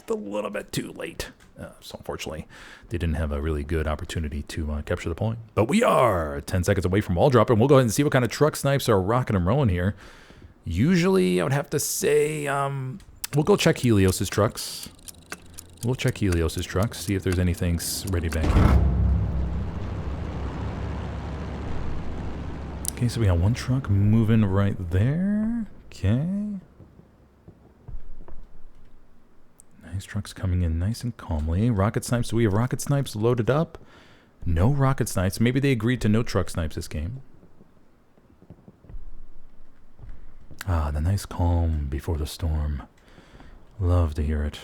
a little bit too late. So unfortunately, they didn't have a really good opportunity to capture the point. But we are 10 seconds away from wall drop, and we'll go ahead and see what kind of truck snipes are rocking and rolling here. Usually, I would have to say, we'll go check Helios's trucks. We'll check Helios's trucks, see if there's anything ready back here. Okay, so we got one truck moving right there. Okay. Nice trucks coming in nice and calmly. Rocket snipes. Do we have rocket snipes loaded up? No rocket snipes. Maybe they agreed to no truck snipes this game. Ah, the nice calm before the storm. Love to hear it.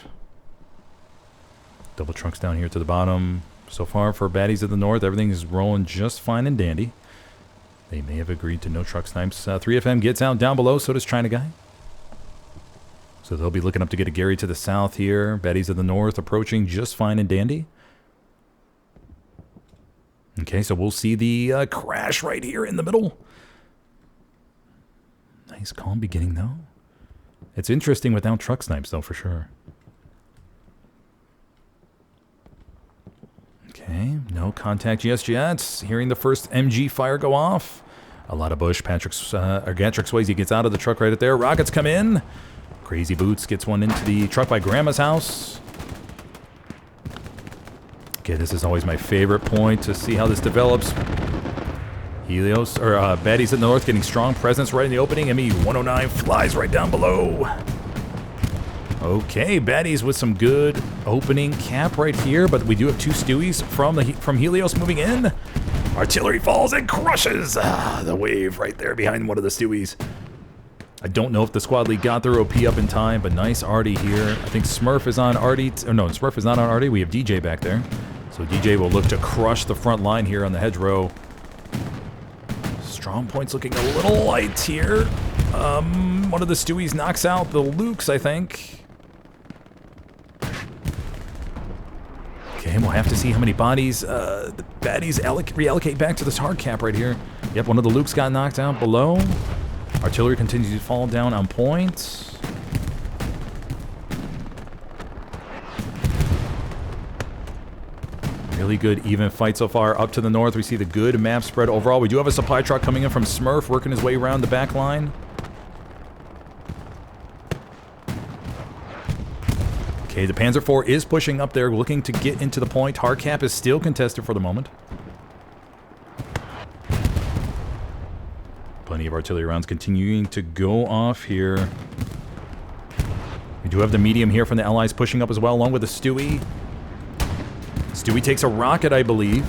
Double trucks down here to the bottom. So far for baddies of the north, everything is rolling just fine and dandy. They may have agreed to no truck snipes. 3FM gets out down below, so does China Guy. So they'll be looking up to get a Gary to the south here. Baddies of the north approaching just fine and dandy. Okay, so we'll see the crash right here in the middle. Nice calm beginning, though. It's interesting without truck snipes, though, for sure. Okay, no contact just yet. Hearing the first MG fire go off. A lot of bush. Patrick Swayze gets out of the truck right there. Rockets come in. Crazy Boots gets one into the truck by Grandma's house. Okay, this is always my favorite point to see how this develops. Helios, or baddies in the north getting strong presence right in the opening. ME-109 flies right down below. Okay, baddies with some good opening cap right here, but we do have two Stewies from Helios moving in. Artillery falls and crushes the wave right there behind one of the Stewies. I don't know if the squad lead got their OP up in time, but nice Artie here. I think Smurf is on Artie. No, Smurf is not on Artie. We have DJ back there. So DJ will look to crush the front line here on the hedgerow. Strong point's looking a little light here. One of the Stewies knocks out the Lukes, I think. Okay, we'll have to see how many bodies the baddies reallocate back to this hard cap right here. Yep, one of the Lukes got knocked out below. Artillery continues to fall down on point. Really good even fight so far. Up to the north, we see the good map spread overall. We do have a supply truck coming in from Smurf, working his way around the back line. Okay, the Panzer IV is pushing up there, looking to get into the point. Hard cap is still contested for the moment. Plenty of artillery rounds continuing to go off here. We do have the medium here from the Allies pushing up as well, along with the Stewie. Stewie takes a rocket, I believe.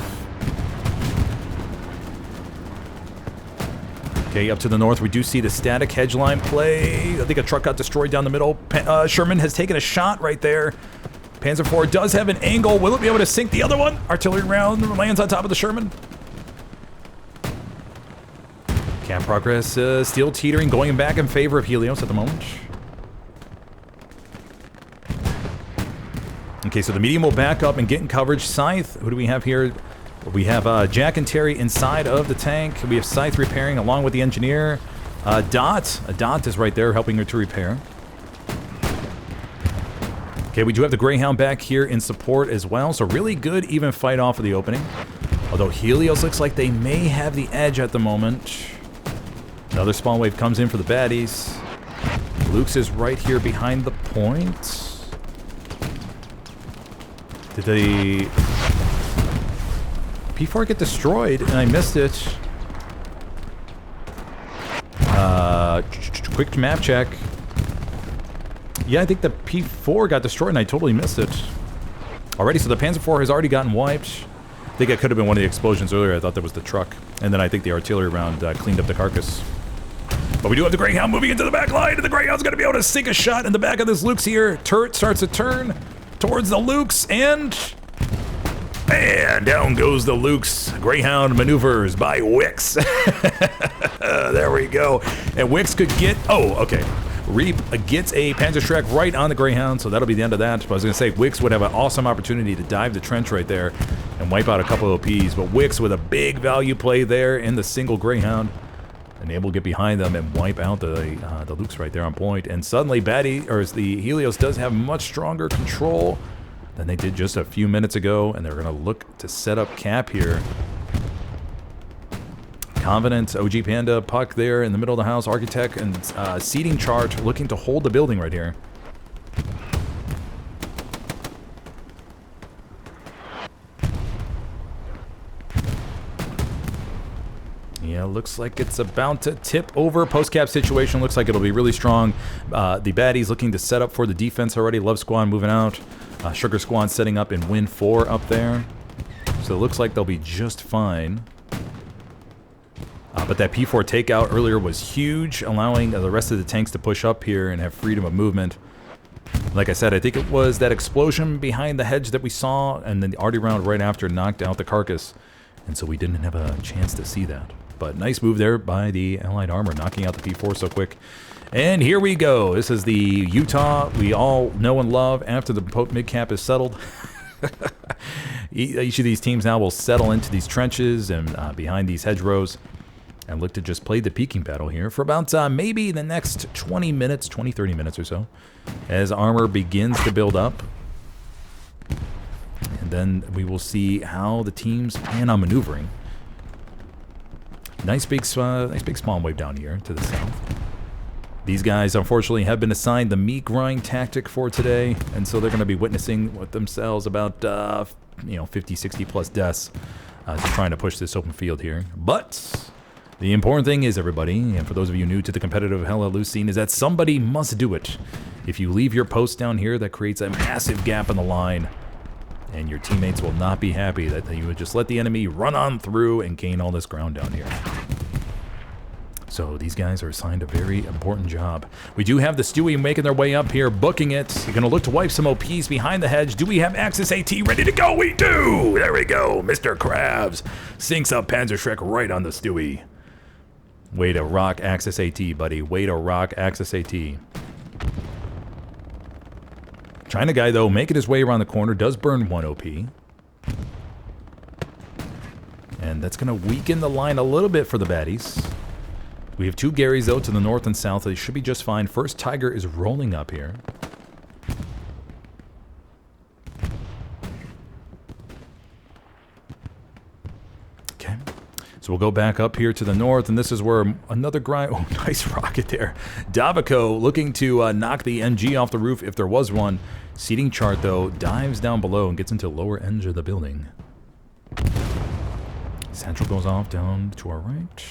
Okay, up to the north, we do see the static hedge line play. I think a truck got destroyed down the middle. Sherman has taken a shot right there. Panzer IV does have an angle. Will it be able to sink the other one? Artillery round lands on top of the Sherman. Cap progress still teetering, going back in favor of Helios at the moment. Okay, so the medium will back up and get in coverage. Scythe, who do we have here? We have Jack and Terry inside of the tank. We have Scythe repairing along with the engineer. Dot is right there helping her to repair. Okay, we do have the Greyhound back here in support as well. So really good even fight off of the opening. Although Helios looks like they may have the edge at the moment. Another spawn wave comes in for the baddies. Luke's is right here behind the point. Did the P4 get destroyed and I missed it? Quick map check. Yeah, I think the P4 got destroyed and I totally missed it. Already, so the Panzer IV has already gotten wiped. I think it could have been one of the explosions earlier. I thought that was the truck. And then I think the artillery round cleaned up the carcass. But we do have the Greyhound moving into the back line, and the Greyhound's going to be able to sink a shot in the back of this Luke's here. Turret starts to turn towards the Luke's, and down goes the Luke's. Greyhound maneuvers by Wix. There we go. And Wix could get... Oh, okay. Reap gets a Panzer Shrek right on the Greyhound, so that'll be the end of that. But I was going to say, Wix would have an awesome opportunity to dive the trench right there and wipe out a couple of OPs. But Wix with a big value play there in the single Greyhound. and able to get behind them and wipe out the Lukes right there on point. And suddenly, the Helios does have much stronger control than they did just a few minutes ago, and they're going to look to set up Cap here. Confident, OG Panda, Puck there in the middle of the house, Architect, and seating chart looking to hold the building right here. Yeah, looks like it's about to tip over. Post-cap situation looks like it'll be really strong. The baddies looking to set up for the defense already. Love Squad moving out. Sugar Squad setting up in Win 4 up there. So it looks like they'll be just fine. But that P4 takeout earlier was huge, allowing the rest of the tanks to push up here and have freedom of movement. Like I said, I think it was that explosion behind the hedge that we saw, and then the arty round right after knocked out the carcass. And so we didn't have a chance to see that. But nice move there by the Allied Armor, knocking out the P4 so quick. And here we go. This is the Utah we all know and love after the mid-cap is settled. Each of these teams now will settle into these trenches and behind these hedgerows and look to just play the peeking battle here for about maybe the next 20 minutes, 20, 30 minutes or so, as armor begins to build up. And then we will see how the teams plan on maneuvering. Nice big spawn wave down here to the south. These guys, unfortunately, have been assigned the meat grind tactic for today, and so they're going to be witnessing with themselves about 50, 60 plus deaths to trying to push this open field here. But the important thing is, everybody, and for those of you new to the competitive HLL scene, is that somebody must do it. If you leave your post down here, that creates a massive gap in the line, and your teammates will not be happy that you would just let the enemy run on through and gain all this ground down here. So these guys are assigned a very important job. We do have the Stewie making their way up here, booking it. They're going to look to wipe some OPs behind the hedge. Do we have Axis AT ready to go? We do! There we go. Mr. Krabs sinks up Panzerschreck right on the Stewie. Way to rock Axis AT, buddy. Way to rock Axis AT. China guy, though, making his way around the corner, does burn 1 OP. And that's going to weaken the line a little bit for the baddies. We have 2 Garys, though, to the north and south. They should be just fine. First Tiger is rolling up here. Okay. So we'll go back up here to the north, and this is where another grind... Oh, nice rocket there. Davico looking to knock the NG off the roof if there was one. Seating chart, though, dives down below and gets into lower edge of the building. Central goes off down to our right.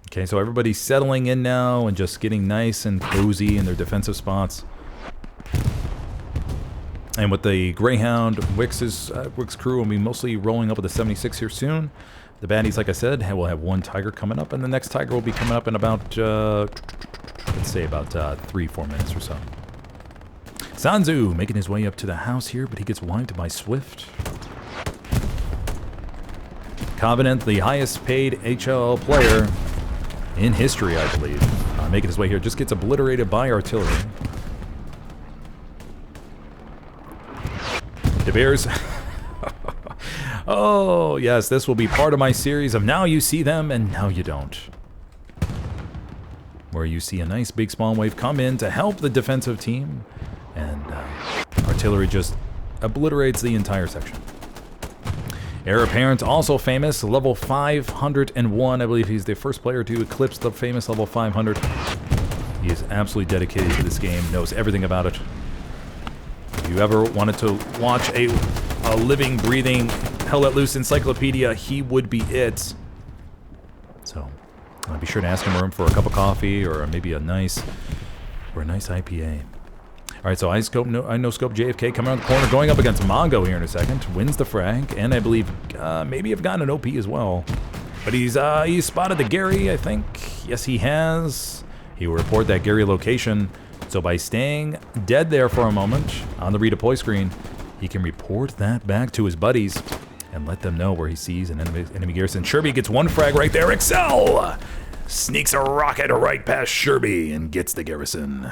Okay, so everybody's settling in now and just getting nice and cozy in their defensive spots. And with the Greyhound, Wix crew will be mostly rolling up with the 76 here soon. The baddies, like I said, will have 1 Tiger coming up, and the next Tiger will be coming up in about, let's say about 3-4 minutes or so. Sanzu making his way up to the house here, but he gets wiped by Swift. Covenant, the highest paid HLL player in history, I believe, making his way here, just gets obliterated by artillery. De Beers. Oh, yes, this will be part of my series of Now You See Them and Now You Don't. Where you see a nice big spawn wave come in to help the defensive team, and artillery just obliterates the entire section. Heir Apparent, also famous, level 501. I believe he's the first player to eclipse the famous level 500. He is absolutely dedicated to this game, knows everything about it. If you ever wanted to watch a living, breathing, Hell Let Loose encyclopedia, he would be it. So, be sure to ask him for a cup of coffee or maybe a nice IPA. Alright, so I no scope JFK coming around the corner, going up against Mongo here in a second. Wins the frag, and I believe maybe have gotten an OP as well. But he's spotted the Gary, I think. Yes, he has. He will report that Gary location. So by staying dead there for a moment on the redeploy screen, he can report that back to his buddies and let them know where he sees an enemy garrison. Sherby gets 1 frag right there. Excel sneaks a rocket right past Sherby and gets the garrison.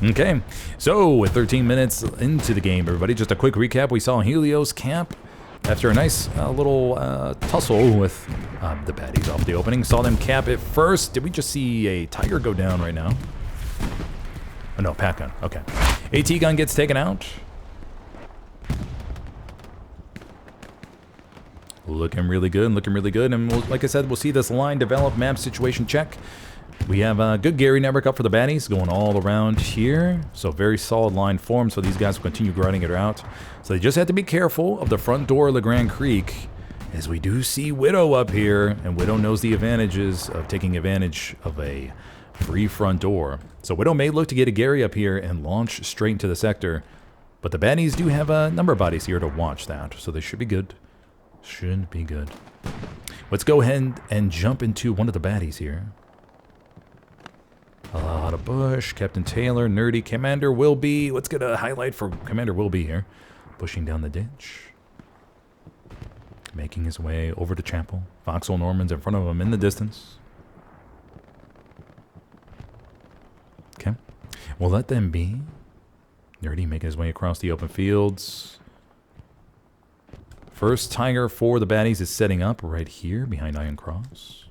Okay, so with 13 minutes into the game, everybody, just a quick recap. We saw Helios camp after a nice little tussle with the baddies off the opening. Saw them camp it first. Did we just see a tiger go down right now? Oh, no, pat gun. Okay. AT gun gets taken out. Looking really good, looking really good. And we'll, like I said, we'll see this line develop, map situation check. We have a good Gary network up for the baddies going all around here. So very solid line form, so these guys will continue grinding it out. So they just have to be careful of the front door of LeGrand Creek, as we do see Widow up here, and Widow knows the advantages of taking advantage of a free front door. So Widow may look to get a Gary up here and launch straight into the sector, but the baddies do have a number of bodies here to watch that, so they should be good. Should be good. Let's go ahead and jump into one of the baddies here. A lot of bush. Captain Taylor, Nerdy, Commander Wilby. Let's get a highlight for Commander Wilby here. Pushing down the ditch. Making his way over to Chapel. Foxhole Norman's in front of him in the distance. Okay. We'll let them be. Nerdy making his way across the open fields. First Tiger for the baddies is setting up right here behind Iron Cross.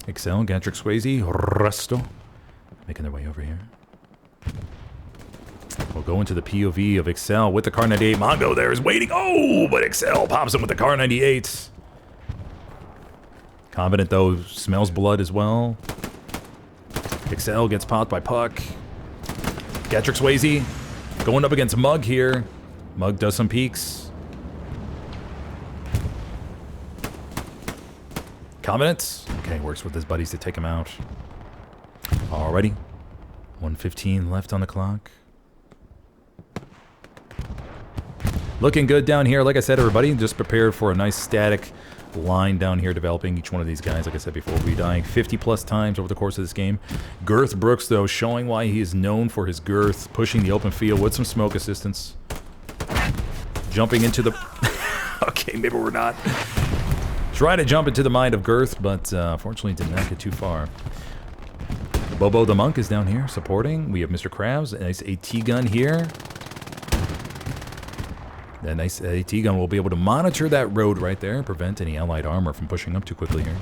Excel, Gatrick Swayze, Resto, making their way over here. We'll go into the POV of Excel with the Car 98. Mongo there is waiting. Oh, but Excel pops him with the Car 98. Confident though, smells blood as well. Excel gets popped by Puck. Gatrick Swayze going up against Mug here. Mug does some peeks. Confidence. Okay, works with his buddies to take him out. Alrighty. 1:15 left on the clock. Looking good down here. Like I said, everybody, just prepared for a nice static line down here developing each one of these guys. Like I said before, we'll be dying 50 plus times over the course of this game. Girth Brooks, though, showing why he is known for his girth, pushing the open field with some smoke assistance. Jumping into the... Okay, maybe we're not. Try to jump into the mind of Girth, but fortunately did not get too far. Bobo the Monk is down here supporting. We have Mr. Krabs, a nice AT gun here. That nice AT gun will be able to monitor that road right there and prevent any allied armor from pushing up too quickly here.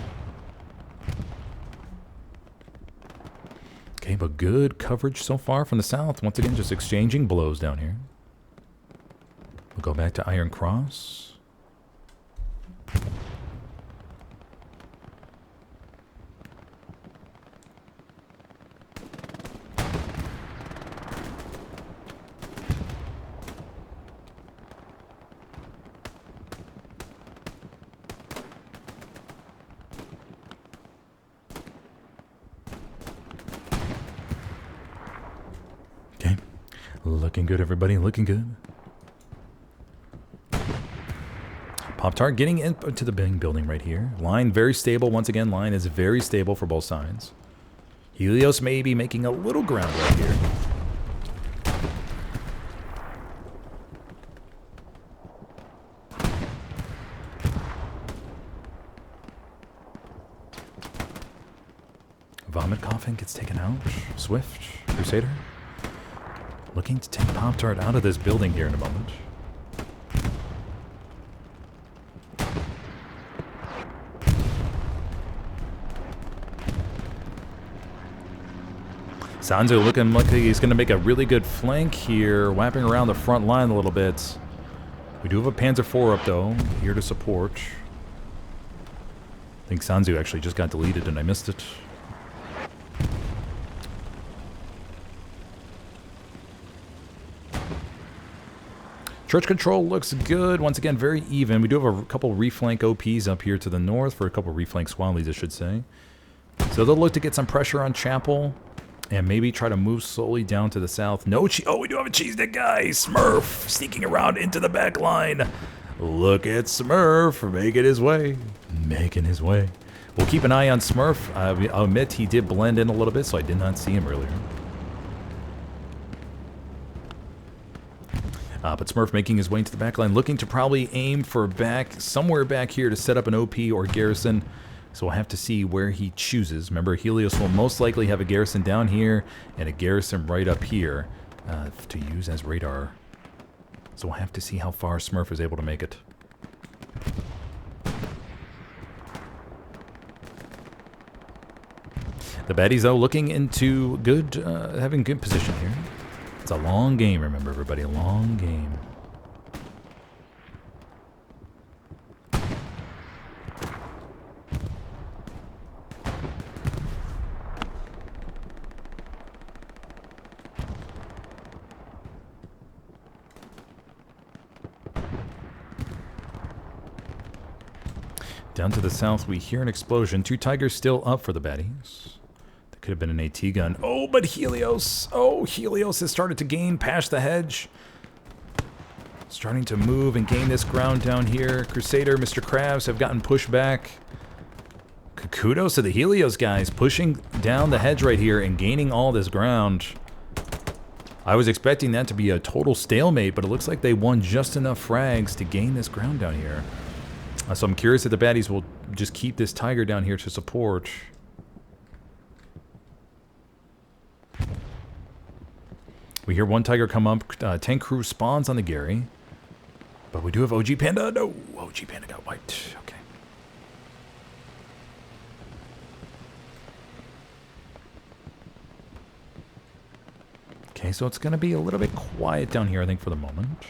Okay, but good coverage so far from the south. Once again, just exchanging blows down here. We'll go back to Iron Cross. Looking good, everybody. Looking good. Pop-Tart getting into the building right here. Line very stable. Once again, line is very stable for both sides. Helios may be making a little ground right here. Vomit Coffin gets taken out. Swift, Crusader. Looking to take Pop-Tart out of this building here in a moment. Sanzu looking like he's going to make a really good flank here, wrapping around the front line a little bit. We do have a Panzer IV up, though, here to support. I think Sanzu actually just got deleted and I missed it. Church control looks good. Once again, very even. We do have a couple reflank OPs up here to the north, for a couple reflank swallies, I should say. So they'll look to get some pressure on Chapel and maybe try to move slowly down to the south. No oh, we do have a cheese dick guy. Smurf sneaking around into the back line. Look at Smurf making his way. Making his way. We'll keep an eye on Smurf. I'll admit he did blend in a little bit, so I did not see him earlier. But Smurf making his way into the back line, looking to probably aim for somewhere back here to set up an OP or garrison. So we'll have to see where he chooses. Remember, Helios will most likely have a garrison down here and a garrison right up here to use as radar. So we'll have to see how far Smurf is able to make it. The baddies, though, looking into good, having good position here. It's a long game, remember, everybody, a long game. Down to the south, we hear an explosion. 2 Tigers still up for the baddies. That could have been an AT gun. Oh, but Helios. Oh, Helios has started to gain past the hedge. Starting to move and gain this ground down here. Crusader, Mr. Krabs have gotten pushed back. Kudos to the Helios guys, pushing down the hedge right here and gaining all this ground. I was expecting that to be a total stalemate, but it looks like they won just enough frags to gain this ground down here. So I'm curious if the baddies will just keep this Tiger down here to support. We hear 1 Tiger come up. Tank crew spawns on the Gary. But we do have OG Panda. No, OG Panda got wiped. Okay. Okay, so it's going to be a little bit quiet down here, I think, for the moment.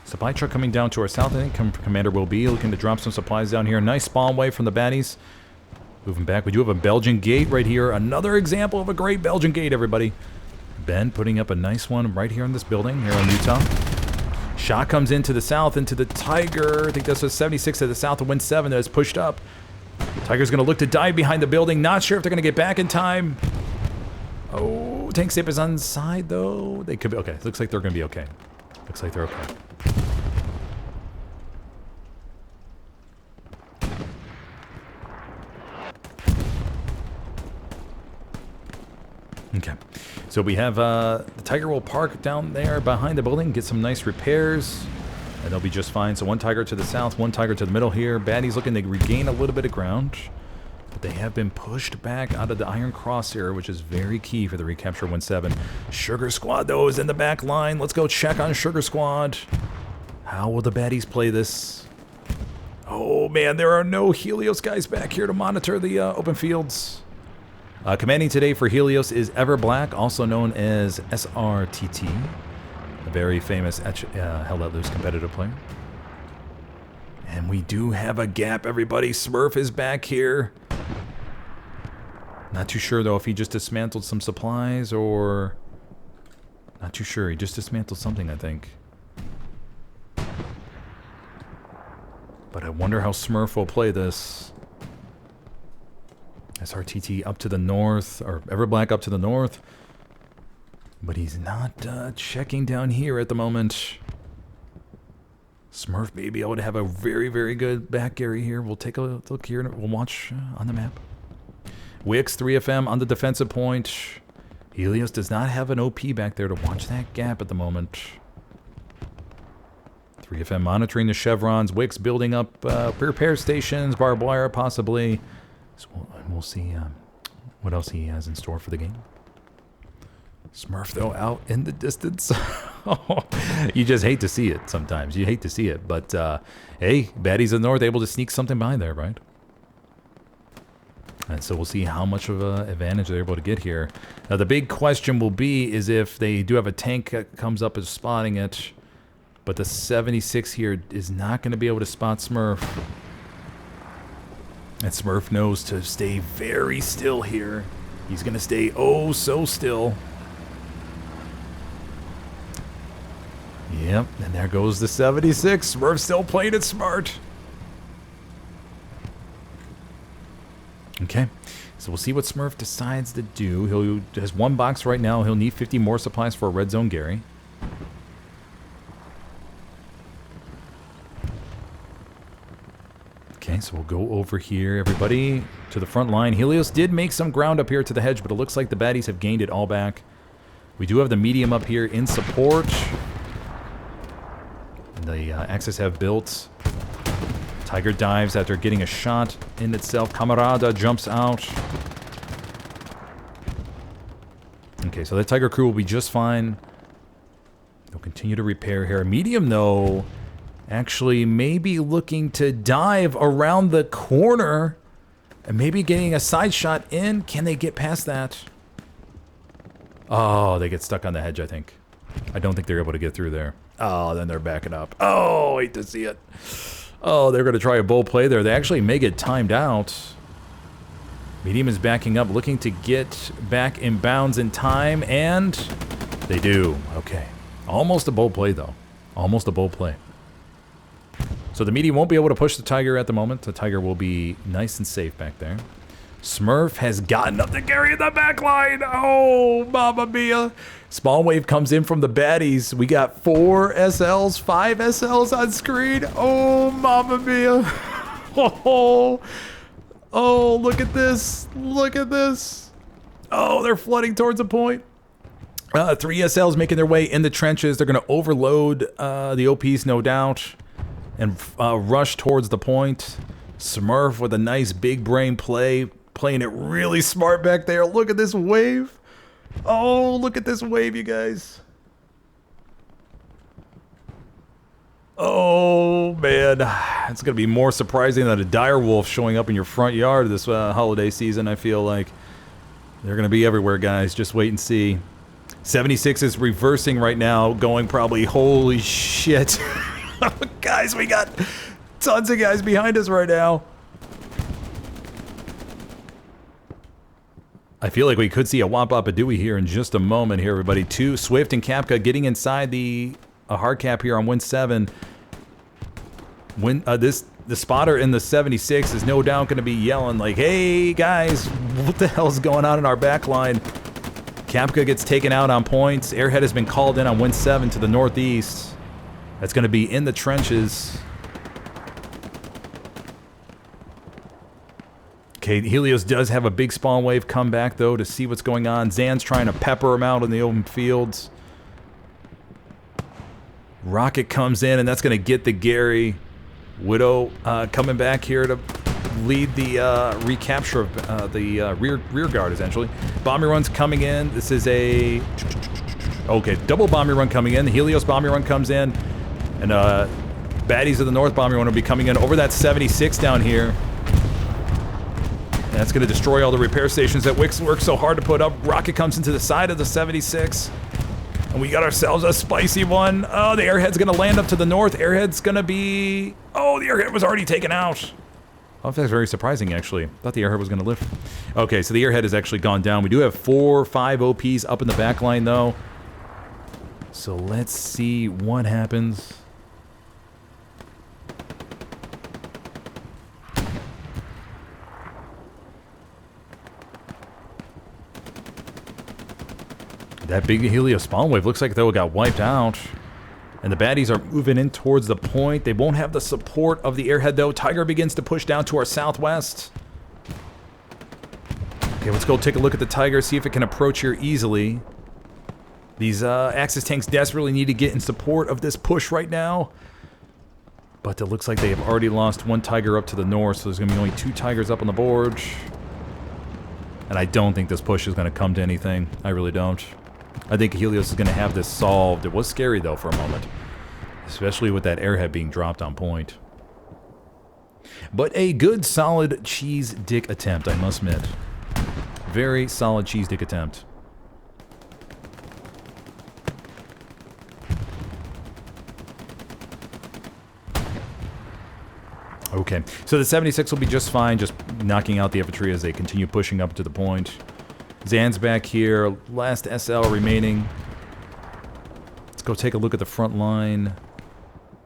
Supply truck coming down to our south, I think. Commander will be looking to drop some supplies down here. Nice spawn way from the baddies. Moving back, we do have a Belgian gate right here. Another example of a great Belgian gate, everybody. Ben putting up a nice one right here in this building here in Utah. Shot comes into the south, into the Tiger. I think that's a 76 to the south of WN7 that is pushed up. Tiger's going to look to dive behind the building. Not sure if they're going to get back in time. Oh, tank sip is on side, though. They could be okay. Looks like they're going to be okay. Looks like they're okay. Okay, so we have the Tiger will park down there behind the building, get some nice repairs, and they'll be just fine. So 1 Tiger to the south, 1 Tiger to the middle here. Baddies looking to regain a little bit of ground, but they have been pushed back out of the Iron Cross here, which is very key for the recapture of WN7. Sugar Squad, though, is in the back line. Let's go check on Sugar Squad. How will the baddies play this? Oh, man, there are no Helios guys back here to monitor the open fields. Commanding today for Helios is Everblack, also known as SRTT, a very famous Hell Let Loose competitive player. And we do have a gap, everybody. Smurf is back here. Not too sure, though, if he just dismantled some supplies or... Not too sure. He just dismantled something, I think. But I wonder how Smurf will play this. SRTT up to the north, or Everblack up to the north. But he's not checking down here at the moment. Smurf may be able to have a very, very good back Gary here. We'll take a look here and we'll watch on the map. Wix 3FM on the defensive point. Helios does not have an OP back there to watch that gap at the moment. 3FM monitoring the chevrons. Wix building up repair stations, barbed wire possibly. So we'll see what else he has in store for the game. Smurf, though, out in the distance. You just hate to see it sometimes. You hate to see it. But, hey, baddies in the north able to sneak something by there, right? And so we'll see how much of an advantage they're able to get here. Now, the big question will be is if they do have a tank that comes up and spotting it. But the 76 here is not going to be able to spot Smurf. And Smurf knows to stay very still here. He's going to stay oh so still. Yep, and there goes the 76. Smurf still playing it smart. Okay, so we'll see what Smurf decides to do. He has 1 box right now. He'll need 50 more supplies for a red zone Gary. Okay, so we'll go over here, everybody, to the front line. Helios did make some ground up here to the hedge, but it looks like the baddies have gained it all back. We do have the medium up here in support. The Axis have built. Tiger dives after getting a shot in itself. Camarada jumps out. Okay, so the Tiger crew will be just fine. They'll continue to repair here. Medium, though, actually maybe looking to dive around the corner and maybe getting a side shot in. Can they get past that? Oh, they get stuck on the hedge, I think. I don't think they're able to get through there. Oh, then they're backing up. Oh, hate to see it. Oh, they're going to try a bold play there. They actually may get timed out. Medium is backing up, looking to get back in bounds in time, and they do. Okay. Almost a bold play, though. Almost a bold play. So the medium won't be able to push the Tiger at the moment. The Tiger will be nice and safe back there. Smurf has gotten up the Gary in the back line. Oh, mamma mia. Spawn wave comes in from the baddies. We got 4 SLs, 5 SLs on screen. Oh, mamma mia. Oh, look at this. Look at this. Oh, they're flooding towards a point. 3 SLs making their way in the trenches. They're going to overload the OPs, no doubt, and rush towards the point. Smurf with a nice big brain play. Playing it really smart back there. Look at this wave. Oh, look at this wave, you guys. Oh, man. It's going to be more surprising than a dire wolf showing up in your front yard this holiday season, I feel like. They're going to be everywhere, guys. Just wait and see. 76 is reversing right now, going probably, holy shit. Guys, we got tons of guys behind us right now. I feel like we could see a Wampa-Dewey here in just a moment here, everybody. 2, Swift and Kapka getting inside the hard cap here on WN7. The spotter in the 76 is no doubt going to be yelling like, hey, guys, what the hell's going on in our back line? Kapka gets taken out on points. Airhead has been called in on WN7 to the northeast. That's going to be in the trenches. Okay, Helios does have a big spawn wave come back, though, to see what's going on. Zan's trying to pepper him out in the open fields. Rocket comes in, and that's going to get the Gary. Widow coming back here to lead the recapture of the rear guard, essentially. Bombing run's coming in. This is a... Okay, double bombing run coming in. The Helios bombing run comes in. And baddies of the north bombing run will be coming in over that 76 down here. And that's going to destroy all the repair stations that Wix worked so hard to put up. Rocket comes into the side of the 76. And we got ourselves a spicy one. Oh, the airhead's going to land up to the north. Airhead's going to be... Oh, the airhead was already taken out. Oh, that's very surprising, actually. Thought the airhead was going to lift. Okay, so the airhead has actually gone down. We do have 4 or 5 OPs up in the back line, though. So let's see what happens. That big Helios spawn wave looks like they got wiped out. And the baddies are moving in towards the point. They won't have the support of the airhead, though. Tiger begins to push down to our southwest. Okay, let's go take a look at the Tiger, see if it can approach here easily. These Axis tanks desperately need to get in support of this push right now. But it looks like they have already lost 1 Tiger up to the north, so there's going to be only 2 Tigers up on the board. And I don't think this push is going to come to anything. I really don't. I think Helios is going to have this solved. It was scary, though, for a moment. Especially with that airhead being dropped on point. But a good, solid cheese dick attempt, I must admit. Very solid cheese dick attempt. Okay, so the 76 will be just fine, just knocking out the infantry as they continue pushing up to the point. Zan's back here, last SL remaining. Let's go take a look at the front line.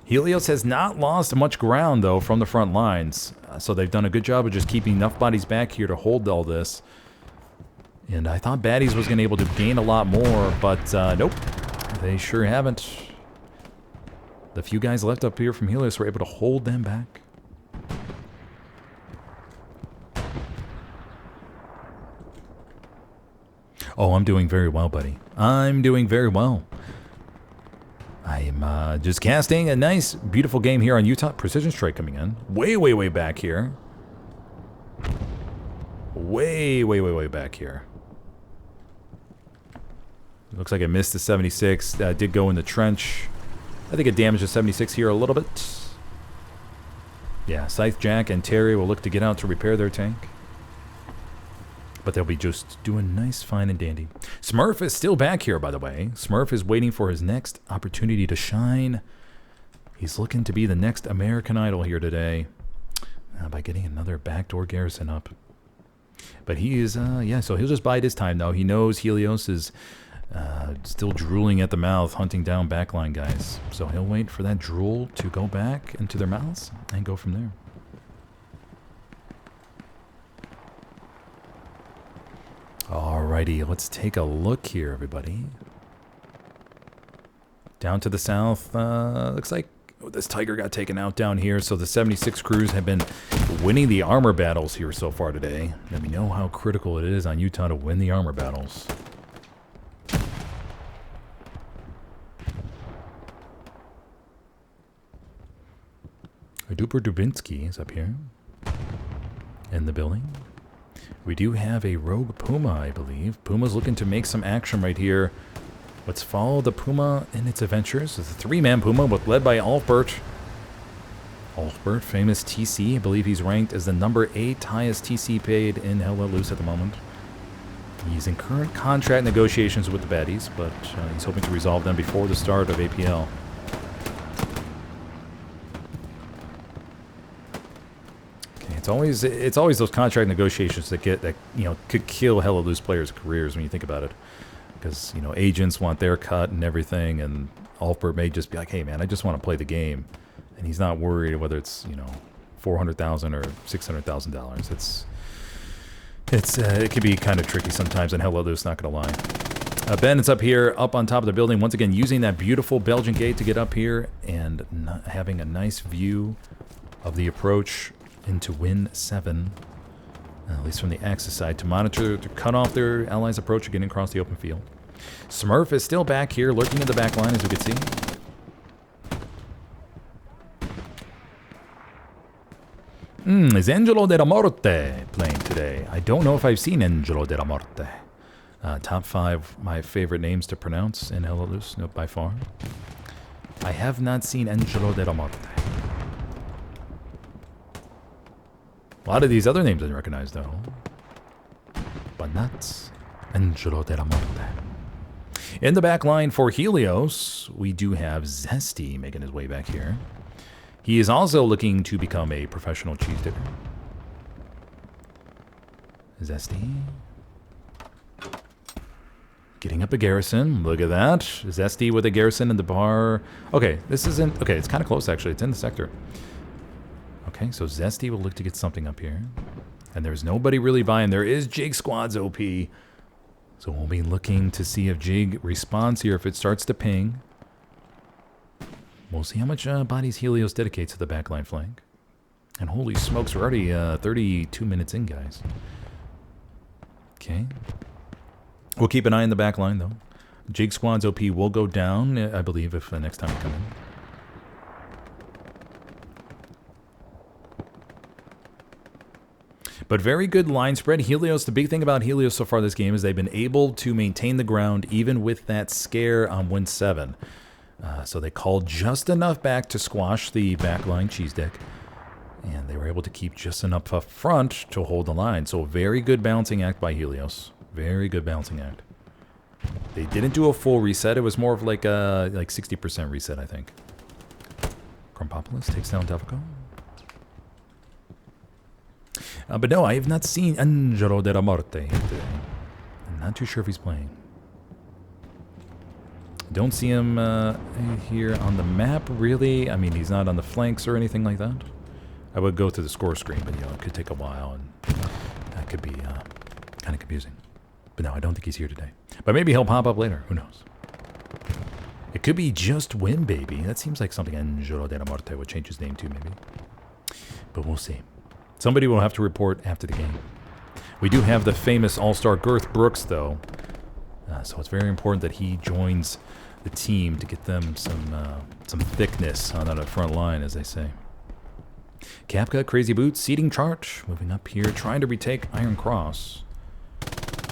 Helios has not lost much ground, though, from the front lines. So they've done a good job of just keeping enough bodies back here to hold all this. And I thought Baddies was going to be able to gain a lot more, but nope. They sure haven't. The few guys left up here from Helios were able to hold them back. Oh, I'm doing very well, buddy. I'm doing very well. I'm just casting a nice, beautiful game here on Utah. Precision Strike coming in. Way, way, way back here. Way, way, way, way back here. Looks like I missed the 76. Did go in the trench. I think it damaged the 76 here a little bit. Yeah, Scythe Jack and Terry will look to get out to repair their tank. But they'll be just doing nice, fine, and dandy. Smurf is still back here, by the way. Smurf is waiting for his next opportunity to shine. He's looking to be the next American Idol here today by getting another backdoor garrison up. But he is, yeah, so he'll just bide his time, though. He knows Helios is still drooling at the mouth, hunting down backline guys. So he'll wait for that drool to go back into their mouths and go from there. Alrighty, let's take a look here, everybody. Down to the south, looks like this Tiger got taken out down here, so the 76 crews have been winning the armor battles here so far today. And we know how critical it is on Utah to win the armor battles. Duper Dubinsky is up here in the building. We do have a rogue Puma, I believe. Puma's looking to make some action right here. Let's follow the Puma in its adventures. It's a three-man Puma led by Alfbert. Alfbert, famous TC. I believe he's ranked as the number 8 highest TC paid in Hell Let Loose at the moment. He's in current contract negotiations with the baddies, but he's hoping to resolve them before the start of APL. It's always those contract negotiations that could kill Hell Let Loose players' careers when you think about it, because agents want their cut and everything, and Alfbert may just be like, hey man, I just want to play the game, and he's not worried whether it's $400,000 or $600,000. It can be kind of tricky sometimes, and Hell Let Loose, not gonna lie. Ben is up here, up on top of the building once again, using that beautiful Belgian gate to get up here and having a nice view of the approach into Win 7, at least from the Axis side, to monitor, to cut off their allies' approach getting across the open field. Smurf is still back here, lurking in the back line, as we can see. Is Angelo della Morte playing today? I don't know if I've seen Angelo della Morte. Top 5 my favorite names to pronounce in Hell Let Loose, no, by far. I have not seen Angelo della Morte. A lot of these other names I recognize, though. But not Angelo della Morte. In the back line for Helios, we do have Zesty making his way back here. He is also looking to become a professional cheese dipper. Zesty. Getting up a garrison. Look at that. Zesty with a garrison in the bar. Okay, this isn't... Okay, it's kind of close, actually. It's in the sector. Okay, so Zesty will look to get something up here. And there's nobody really buying. There is Jig Squad's OP. So we'll be looking to see if Jig responds here, if it starts to ping. We'll see how much bodies Helios dedicates to the backline flank. And holy smokes, we're already 32 minutes in, guys. Okay. We'll keep an eye on the backline, though. Jig Squad's OP will go down, I believe, if next time we come in. But very good line spread. Helios, the big thing about Helios so far this game is they've been able to maintain the ground even with that scare on Win 7. So they called just enough back to squash the backline cheese deck. And they were able to keep just enough up front to hold the line. So very good balancing act by Helios. Very good balancing act. They didn't do a full reset. It was more of like a 60% reset, I think. Krompopolis takes down Delvico. But no, I have not seen Angelo della Morte here today. I'm not too sure if he's playing. Don't see him here on the map, really. I mean, he's not on the flanks or anything like that. I would go to the score screen, but it could take a while, and that could be kind of confusing. But no, I don't think he's here today. But maybe he'll pop up later. Who knows? It could be just Win, baby. That seems like something Angelo della Morte would change his name to, maybe. But we'll see. Somebody will have to report after the game. We do have the famous all-star Girth Brooks, though, So it's very important that he joins the team to get them some thickness on that front line, as they say. Kapka, Crazy Boots, seeding chart. Moving up here, trying to retake Iron Cross.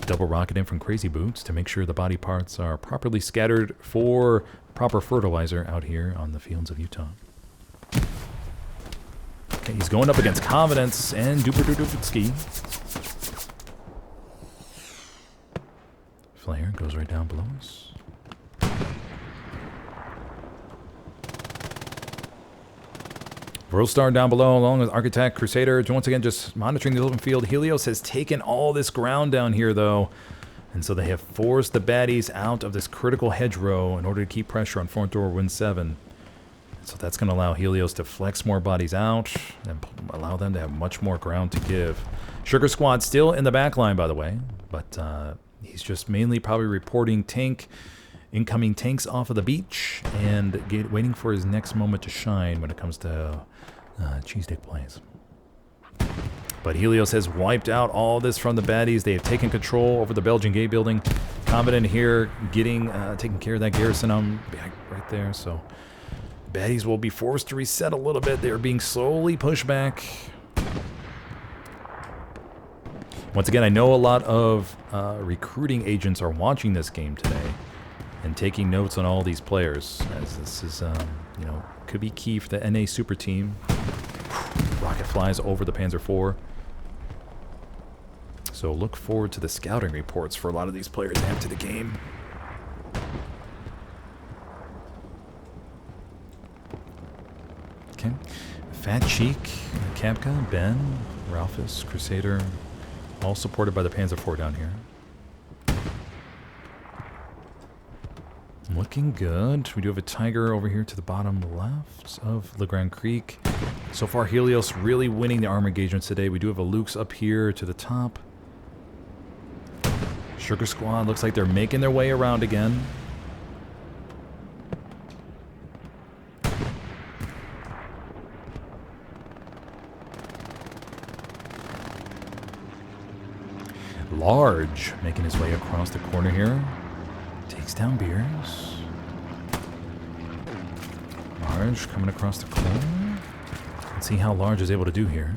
Double rocket in from Crazy Boots to make sure the body parts are properly scattered for proper fertilizer out here on the fields of Utah. Okay, he's going up against Confidence and Duperdupitsky. Flare goes right down below us. Worldstar down below, along with Architect, Crusader. Once again, just monitoring the open field. Helios has taken all this ground down here, though. And so they have forced the baddies out of this critical hedgerow in order to keep pressure on front door WN7. So that's going to allow Helios to flex more bodies out and allow them to have much more ground to give. Sugar Squad still in the back line, by the way. But he's just mainly probably reporting incoming tanks off of the beach and waiting for his next moment to shine when it comes to cheese stick plays. But Helios has wiped out all this from the baddies. They have taken control over the Belgian Gate building. Confident here, taking care of that garrison right there. So baddies will be forced to reset a little bit. They are being slowly pushed back. Once again, I know a lot of recruiting agents are watching this game today and taking notes on all these players, as this is, could be key for the NA Super Team. Rocket flies over the Panzer IV. So look forward to the scouting reports for a lot of these players after the game. Okay. Fat Cheek, Kapka, Ben, Ralphus, Crusader, all supported by the Panzer IV down here. Looking good. We do have a Tiger over here to the bottom left of LeGrand Creek. So far, Helios really winning the armor engagements today. We do have a Luke's up here to the top. Sugar Squad looks like they're making their way around again. Large making his way across the corner here. Takes down Beers. Large coming across the corner. Let's see how Large is able to do here.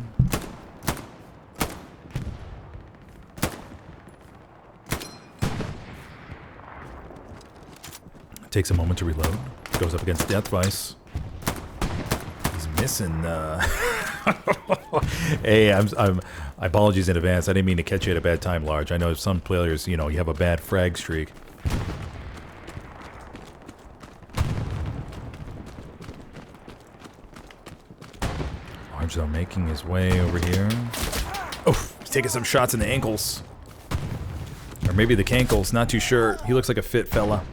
Takes a moment to reload. Goes up against Death Vice. He's missing. Hey, I apologies in advance. I didn't mean to catch you at a bad time, Large. I know some players, you have a bad frag streak. Large, though, making his way over here. Oh, he's taking some shots in the ankles. Or maybe the cankles, not too sure. He looks like a fit fella.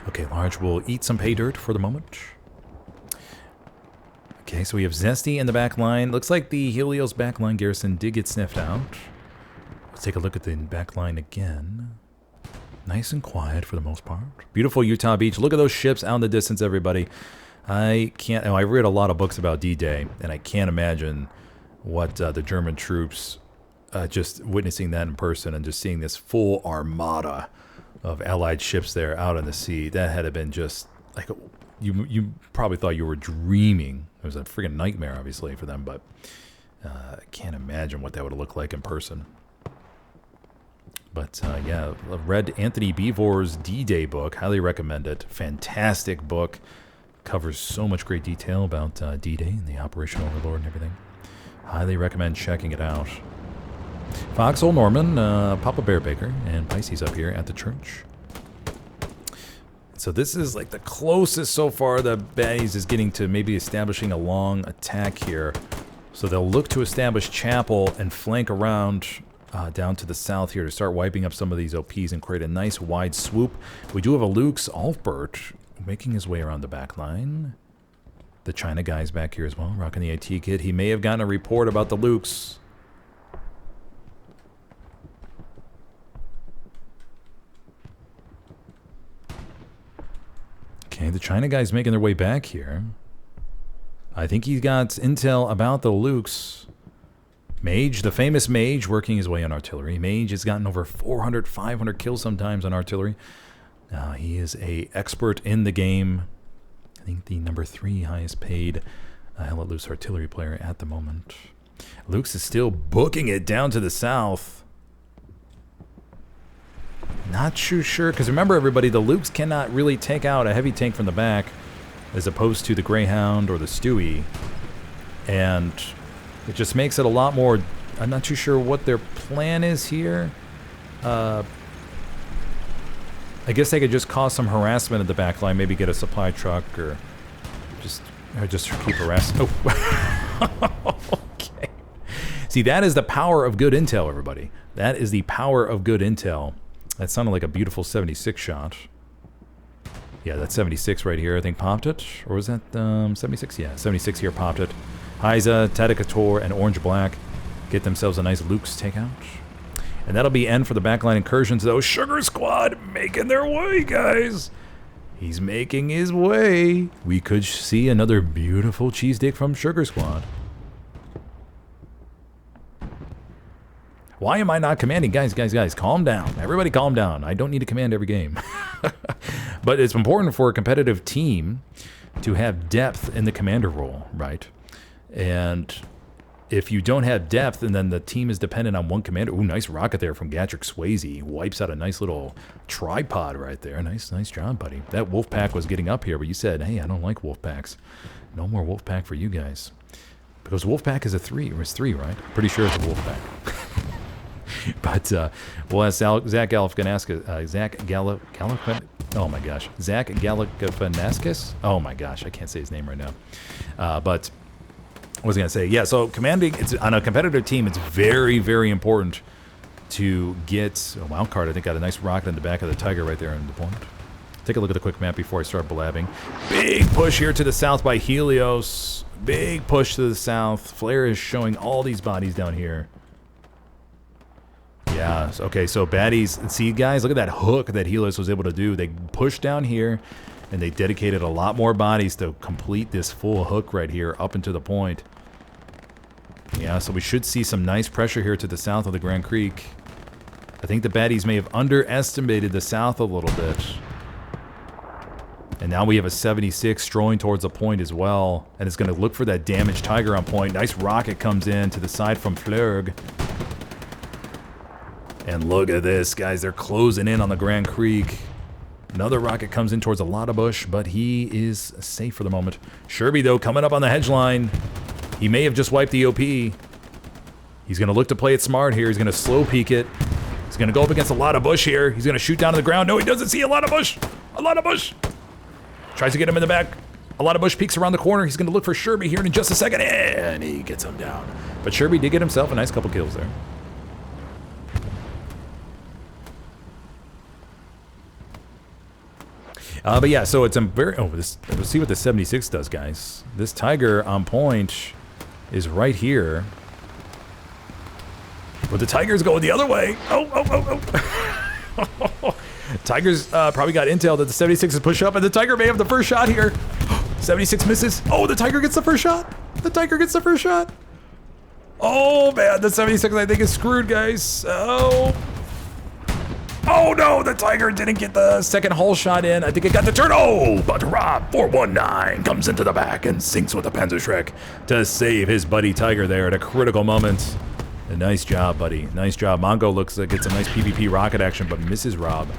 Okay, Large will eat some pay dirt for the moment. Okay, so we have Zesty in the back line. Looks like the Helios backline garrison did get sniffed out. Let's take a look at the back line again. Nice and quiet for the most part. Beautiful Utah beach. Look at those ships out in the distance, everybody. I read a lot of books about D-Day, and I can't imagine what the German troops, just witnessing that in person and just seeing this full armada of Allied ships there out on the sea. That had to been just like, you probably thought you were dreaming. It was a freaking nightmare, obviously, for them, but I can't imagine what that would look like in person. But yeah, read Anthony Beevor's D-Day book. Highly recommend it. Fantastic book. Covers so much great detail about D-Day and the Operation Overlord and everything. Highly recommend checking it out. Foxhole Norman, Papa Bear Baker, and Pisces up here at the church. So this is like the closest so far the baddies is getting to maybe establishing a long attack here. So they'll look to establish Chapel and flank around down to the south here to start wiping up some of these OPs and create a nice wide swoop. We do have a Luke's Alfbert making his way around the back line. The China guy's back here as well, rocking the IT kit. He may have gotten a report about the Lukes. Okay, the China guy's making their way back here. I think he got intel about the Lukes. Mage, the famous Mage, working his way on artillery. Mage has gotten over 400, 500 kills sometimes on artillery. He is a expert in the game. I think the number 3 highest paid Helios artillery player at the moment. Luke's is still booking it down to the south. Not too sure, because remember everybody, the Lukes cannot really take out a heavy tank from the back as opposed to the Greyhound or the Stewie. And it just makes it a lot more... I'm not too sure what their plan is here. I guess they could just cause some harassment at the back line, maybe get a supply truck or just keep harassing. Oh. Okay. See, that is the power of good intel, everybody. That is the power of good intel. That sounded like a beautiful 76 shot. Yeah, that 76 right here, I think, popped it. Or was that 76? Yeah, 76 here popped it. Heiza, Tadicator, and Orange Black get themselves a nice Luke's takeout. And that'll be end for the backline incursions, though. Sugar Squad making their way, guys. He's making his way. We could see another beautiful cheese dick from Sugar Squad. Why am I not commanding? Guys, calm down. Everybody calm down. I don't need to command every game. But it's important for a competitive team to have depth in the commander role, right? And if you don't have depth and then the team is dependent on one commander... Ooh, nice rocket there from Gatrick Swayze. Wipes out a nice little tripod right there. Nice job, buddy. That wolf pack was getting up here, but you said, hey, I don't like wolf packs. No more wolf pack for you guys. Because wolf pack is a 3, or it's 3, right? Pretty sure it's a wolf pack. But we'll ask Zach Galifianakis. Zach Galifianakis. Oh my gosh, I can't say his name right now. But what was I gonna say? Yeah, so commanding, it's on a competitive team, it's very, very important to get a wild card. I think got a nice rocket in the back of the Tiger right there in the point. Take a look at the quick map before I start blabbing. Big push here to the south by Helios. Big push to the south. Flare is showing all these bodies down here. Yeah, okay, so baddies, see guys, look at that hook that Helios was able to do. They pushed down here, and they dedicated a lot more bodies to complete this full hook right here up into the point. Yeah, so we should see some nice pressure here to the south of the Grand Creek. I think the baddies may have underestimated the south a little bit. And now we have a 76 strolling towards the point as well, and it's going to look for that damaged Tiger on point. Nice rocket comes in to the side from Flurg. And look at this, guys. They're closing in on the Grand Creek. Another rocket comes in towards a lot of bush, but he is safe for the moment. Sherby, though, coming up on the hedge line. He may have just wiped the OP. He's going to look to play it smart here. He's going to slow peek it. He's going to go up against a lot of bush here. He's going to shoot down to the ground. No, he doesn't see a lot of bush. A lot of bush. Tries to get him in the back. A lot of bush peeks around the corner. He's going to look for Sherby here in just a second, and he gets him down. But Sherby did get himself a nice couple kills there. But yeah, so it's a very... Oh, let's see what the 76 does, guys. This Tiger on point is right here. But the Tiger's going the other way. Oh. Tiger's probably got intel that the 76 is push up, and the Tiger may have the first shot here. 76 misses. Oh, the Tiger gets the first shot. The Tiger gets the first shot. Oh, man, the 76 I think is screwed, guys. Oh no, the Tiger didn't get the second hull shot in. I think it got the turn. Oh, but Rob 419 comes into the back and sinks with the Panzerschreck to save his buddy Tiger there at a critical moment. And nice job, buddy. Nice job. Mongo looks like it's a nice PvP rocket action, but misses Rob.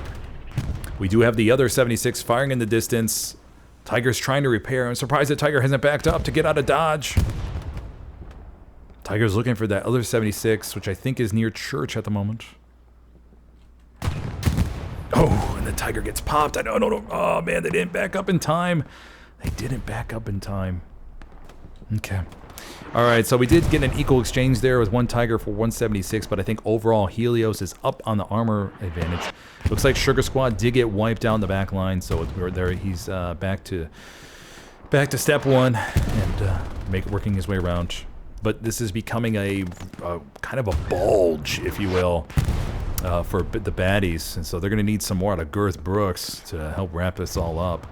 We do have the other 76 firing in the distance. Tiger's trying to repair. I'm surprised that Tiger hasn't backed up to get out of dodge. Tiger's looking for that other 76, which I think is near church at the moment. Oh, and the Tiger gets popped. I don't know. Oh, man, they didn't back up in time. They didn't back up in time. Okay. All right, so we did get an equal exchange there with one Tiger for 176, but I think overall Helios is up on the armor advantage. Looks like Sugar Squad did get wiped out in the back line, so there he's back to step one and working his way around. But this is becoming a kind of a bulge, if you will. For the baddies, and so they're going to need some more out of Girth Brooks to help wrap this all up.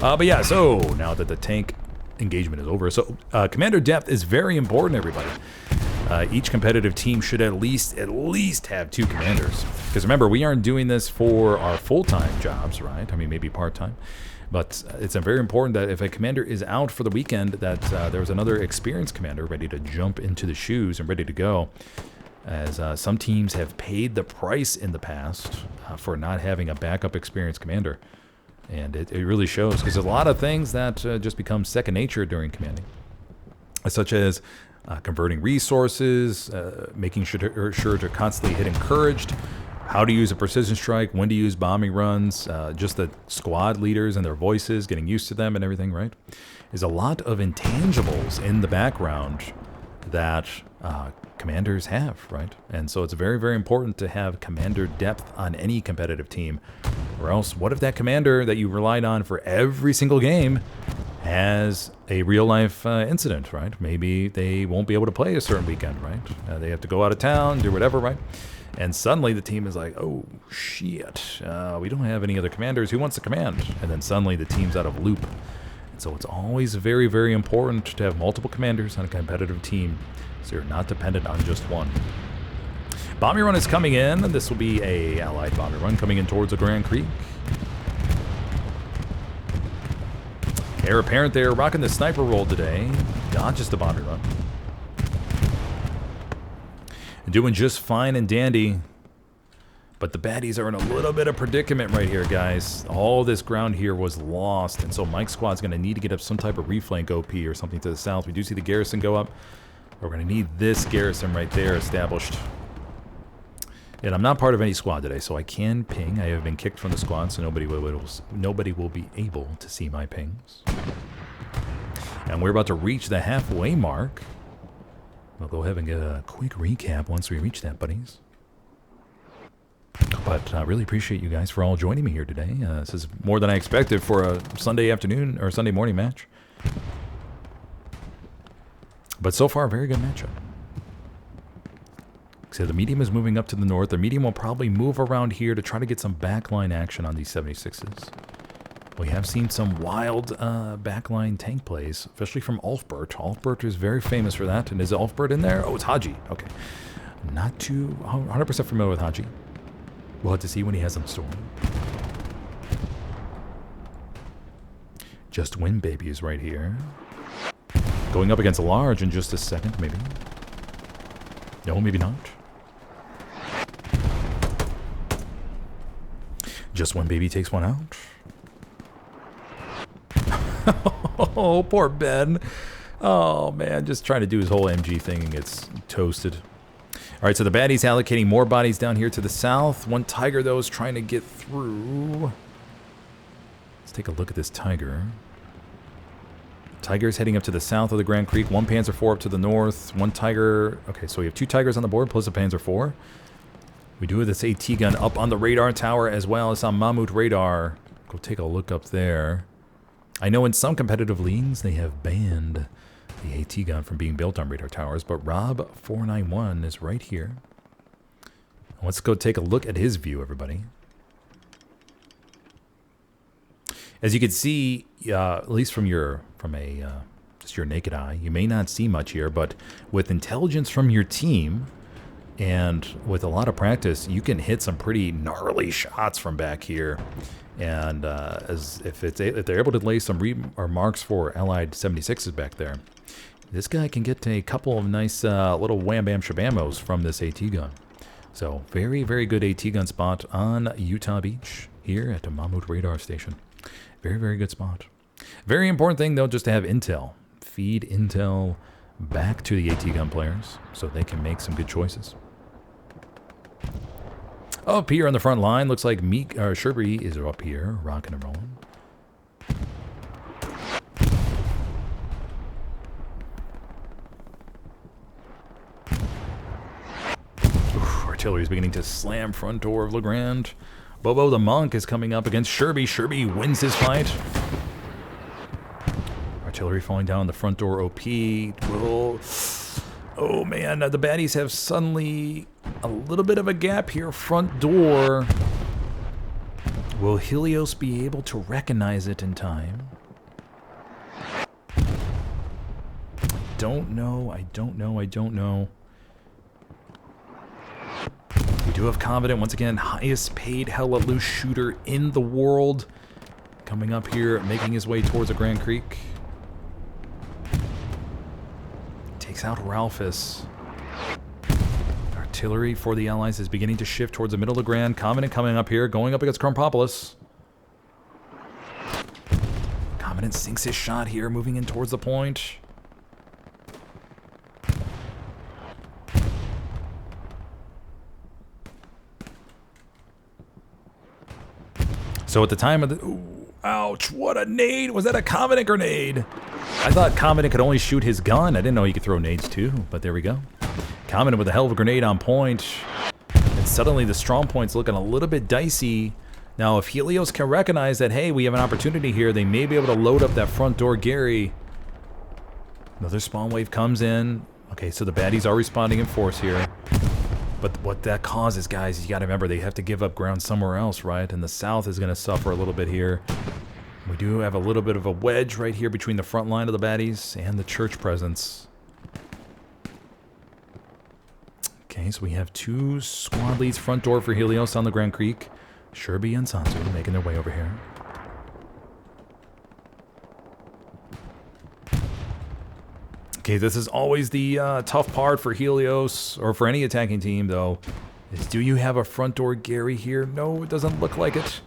But yeah, so now that the tank engagement is over, so commander depth is very important, everybody. Each competitive team should at least have 2 commanders. Because remember, we aren't doing this for our full-time jobs, right? I mean, maybe part-time. But it's very important that if a commander is out for the weekend, that there's another experienced commander ready to jump into the shoes and ready to go. As some teams have paid the price in the past for not having a backup experienced commander. And it really shows, because there's a lot of things that just become second nature during commanding. Such as converting resources, making sure to constantly hit encouraged, how to use a precision strike, when to use bombing runs, just the squad leaders and their voices, getting used to them and everything, right? There's a lot of intangibles in the background that commanders have, right? And so it's very, very important to have commander depth on any competitive team. Or else, what if that commander that you relied on for every single game has a real-life incident, right? Maybe they won't be able to play a certain weekend, right? They have to go out of town, do whatever, right? And suddenly the team is like, oh, shit, we don't have any other commanders. Who wants to command? And then suddenly the team's out of loop. And so it's always very, very important to have multiple commanders on a competitive team so you're not dependent on just one. Bombing run is coming in. This will be a allied bombing run coming in towards the Grand Creek. Heir apparent there, rocking the sniper roll today. Dodges the bombing run. Doing just fine and dandy. But the baddies are in a little bit of predicament right here, guys. All this ground here was lost. And so Mike's squad's going to need to get up some type of reflank OP or something to the south. We do see the garrison go up. We're going to need this garrison right there established. And I'm not part of any squad today, so I can ping. I have been kicked from the squad, so nobody will be able to see my pings. And we're about to reach the halfway mark. We'll go ahead and get a quick recap once we reach that, buddies. But I really appreciate you guys for all joining me here today. This is more than I expected for a Sunday afternoon or Sunday morning match. But so far, a very good matchup. So the medium is moving up to the north. The medium will probably move around here to try to get some backline action on these 76s. We have seen some wild backline tank plays, especially from Ulfbert. Ulfbert is very famous for that. And is Ulfbert in there? Oh, it's Haji. Okay. Not too 100% familiar with Haji. We'll have to see when he has them stored. Just Win Baby is right here. Going up against large in just a second, maybe. No, maybe not. Just Win Baby takes one out. Oh, poor Ben. Oh, man. Just trying to do his whole MG thing and gets toasted. All right, so the baddies allocating more bodies down here to the south. One Tiger, though, is trying to get through. Let's take a look at this Tiger. Tiger's heading up to the south of the Grand Creek. One Panzer IV up to the north. One Tiger. Okay, so we have 2 Tigers on the board plus a Panzer IV. We do have this AT gun up on the radar tower as well as on Mammut radar. Go take a look up there. I know in some competitive leagues they have banned the AT gun from being built on radar towers, but Rob491 is right here. Let's go take a look at his view, everybody. As you can see, at least from just your naked eye, you may not see much here, but with intelligence from your team and with a lot of practice, you can hit some pretty gnarly shots from back here. And if they're able to lay some marks for Allied 76s back there, this guy can get a couple of nice little wham bam shabamos from this AT gun. So very, very good AT gun spot on Utah Beach here at the Mammut radar station. Very, very good spot. Very important thing, though, just to have intel. Feed intel back to the AT gun players so they can make some good choices. Up here on the front line, looks like Sherby is up here, rocking and rolling. Artillery is beginning to slam front door of Legrand. Bobo the Monk is coming up against Sherby. Sherby wins his fight. Artillery falling down the front door OP. Oh man, the baddies have suddenly a little bit of a gap here. Front door. Will Helios be able to recognize it in time? I don't know. do have Confident, once again, highest paid hella loose shooter in the world. Coming up here, making his way towards the Grand Creek. Takes out Ralphus. Artillery for the Allies is beginning to shift towards the middle of the Grand. Confident coming up here, going up against Crumpopoulos. Confident sinks his shot here, moving in towards the point. So at the time of the... Ooh, ouch, what a nade. Was that a Confident grenade? I thought Confident could only shoot his gun. I didn't know he could throw nades too, but there we go. Confident with a hell of a grenade on point. And suddenly the strong point's looking a little bit dicey. Now if Helios can recognize that, hey, we have an opportunity here, they may be able to load up that front door Gary. Another spawn wave comes in. Okay, so the baddies are responding in force here. But what that causes, guys, you gotta remember, they have to give up ground somewhere else, right? And the south is gonna suffer a little bit here. We do have a little bit of a wedge right here between the front line of the baddies and the church presence. Okay, so we have 2 squad leads front door for Helios on the Grand Creek. Sherby and Sansu making their way over here. Okay, this is always the tough part for Helios, or for any attacking team, though, is do you have a front door Gary here? No, it doesn't look like it.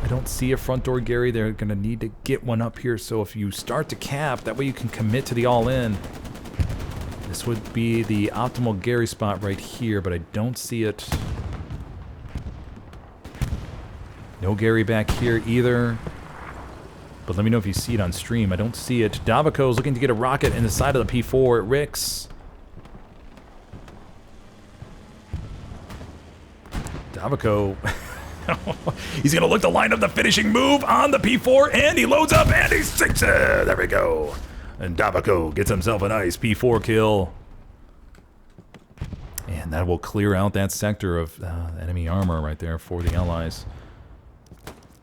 I don't see a front door Gary. They're going to need to get one up here, so if you start to cap, that way you can commit to the all-in. This would be the optimal Gary spot right here, but I don't see it. No Gary back here either. But let me know if you see it on stream. I don't see it. Davaco is looking to get a rocket in the side of the P4 at Ricks. Davaco. He's going to look to line up the finishing move on the P4, and he loads up, and he sinks it. There we go. And Davaco gets himself a nice P4 kill. And that will clear out that sector of enemy armor right there for the Allies.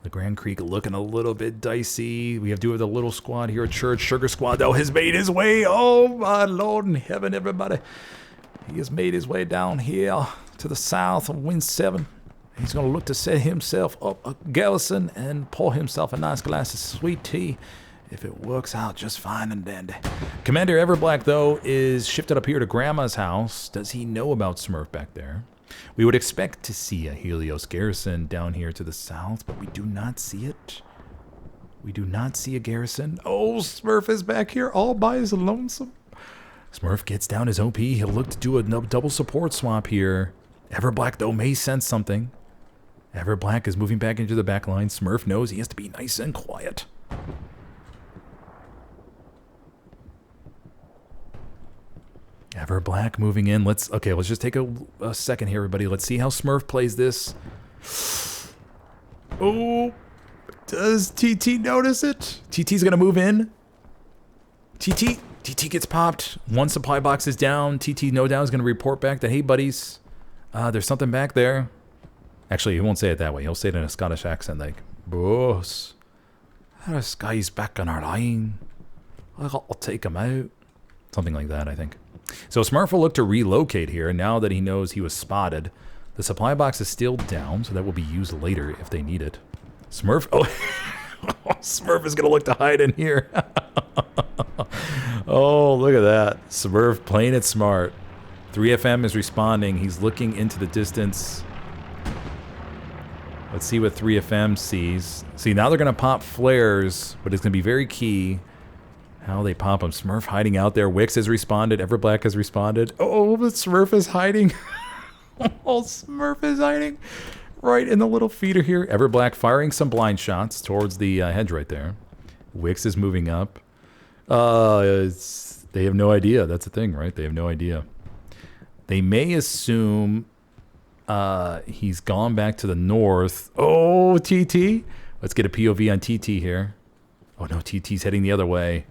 The Grand Creek looking a little bit dicey. We have to do with a little squad here at Church. Sugar Squad, though, has made his way. Oh, my Lord in heaven, everybody. He has made his way down here to the south of WN7. He's going to look to set himself up a garrison and pour himself a nice glass of sweet tea if it works out just fine and dandy. Commander Everblack, though, is shifted up here to Grandma's house. Does he know about Smurf back there? We would expect to see a Helios garrison down here to the south, but we do not see it. We do not see a garrison. Oh, Smurf is back here all by his lonesome. Smurf gets down his OP. He'll look to do a double support swap here. Everblack, though, may sense something. Everblack is moving back into the back line. Smurf knows he has to be nice and quiet. Everblack moving in. Let's just take a second here, everybody. Let's see how Smurf plays this. Oh, does TT notice it? TT's gonna move in. TT gets popped. One supply box is down. TT no doubt is gonna report back that, hey buddies, there's something back there. Actually, he won't say it that way. He'll say it in a Scottish accent, like, boss, this guy's back on our line. I'll take him out. Something like that, I think. So Smurf will look to relocate here now that he knows he was spotted. The supply box is still down, so that will be used later if they need it. Smurf, Smurf is going to look to hide in here. Oh, look at that. Smurf playing it smart. 3FM is responding. He's looking into the distance. Let's see what 3FM sees. See, now they're going to pop flares, but it's going to be very key how they pop them. Smurf hiding out there. Wix has responded. Everblack has responded. Oh, but Smurf is hiding. Oh, Smurf is hiding right in the little feeder here. Everblack firing some blind shots towards the hedge right there. Wix is moving up. They have no idea. That's the thing, right? They have no idea. They may assume he's gone back to the north. Oh, TT. Let's get a POV on TT here. Oh, no, TT's heading the other way.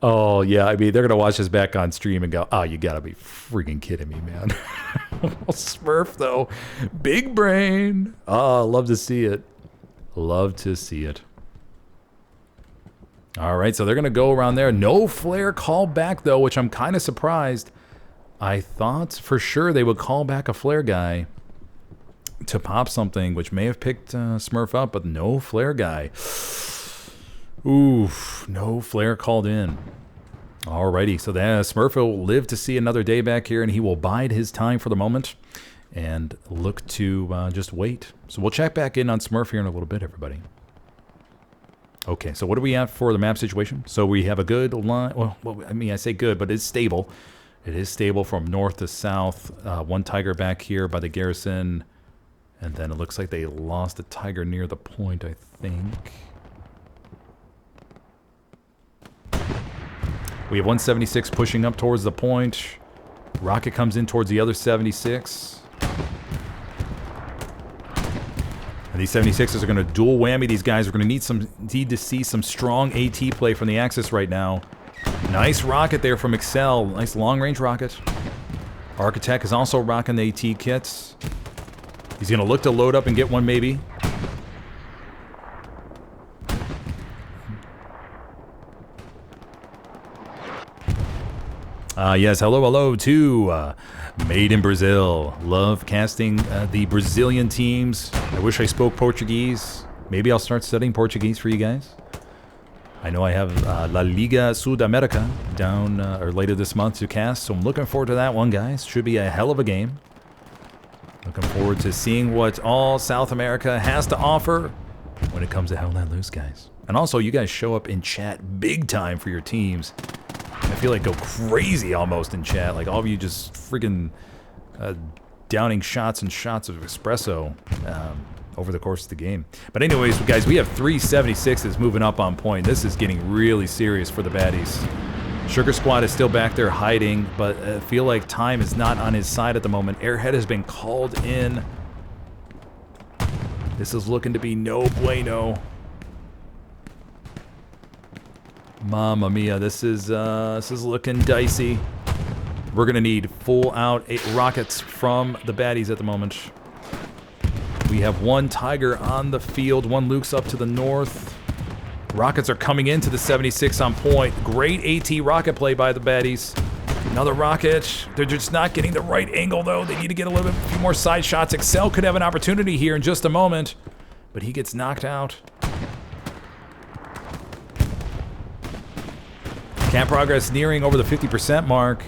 Oh, yeah, I mean, they're going to watch this back on stream and go, oh, you got to be freaking kidding me, man. Smurf, though. Big brain. Oh, love to see it. Love to see it. All right, so they're going to go around there. No flare call back, though, which I'm kind of surprised. I thought for sure they would call back a flare guy to pop something, which may have picked Smurf up, but no flare guy. Oof, no flare called in. Alrighty, so that Smurf will live to see another day back here, and he will bide his time for the moment and look to just wait. So we'll check back in on Smurf here in a little bit, everybody. Okay, so what do we have for the map situation? So we have a good line. Well, I mean, I say good, but it's stable. It is stable from north to south. One Tiger back here by the garrison. And then it looks like they lost a Tiger near the point, I think. We have 176 pushing up towards the point. Rocket comes in towards the other 76. And these 76ers are going to dual whammy these guys. We're going to need to see some strong AT play from the Axis right now. Nice rocket there from Excel. Nice long-range rocket. Architect is also rocking the AT kits. He's going to look to load up and get one maybe. Yes, hello to Made in Brazil. Love casting the Brazilian teams. I wish I spoke Portuguese. Maybe I'll start studying Portuguese for you guys. I know I have La Liga Sudamérica down or later this month to cast, so I'm looking forward to that one, guys. Should be a hell of a game. Looking forward to seeing what all South America has to offer when it comes to How Let Loose, guys. And also, you guys show up in chat big time for your teams. I feel like go crazy almost in chat. Like all of you just freaking downing shots and shots of espresso over the course of the game. But anyways, guys, we have 376s moving up on point. This is getting really serious for the baddies. Sugar Squad is still back there hiding, but I feel like time is not on his side at the moment. Airhead has been called in. This is looking to be no bueno. Mamma mia, this is looking dicey. We're gonna need full out 8 rockets from the baddies at the moment. We have one Tiger on the field, one Luke's up to the north. Rockets are coming into the 76 on point. Great AT rocket play by the baddies. Another rocket. They're just not getting the right angle though. They need to get a little bit few more side shots. Excel could have an opportunity here in just a moment, but he gets knocked out. Camp progress nearing over the 50% mark.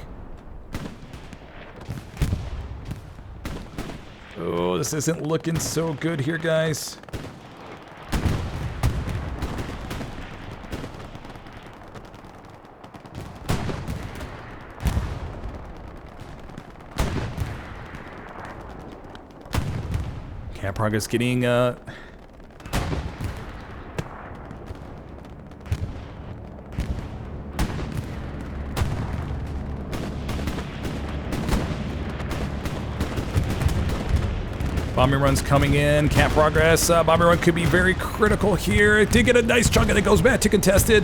Oh, this isn't looking so good here, guys. Camp progress getting bombing runs coming in. Camp progress. Bombing run could be very critical here. It did get a nice chunk and it goes back to contested.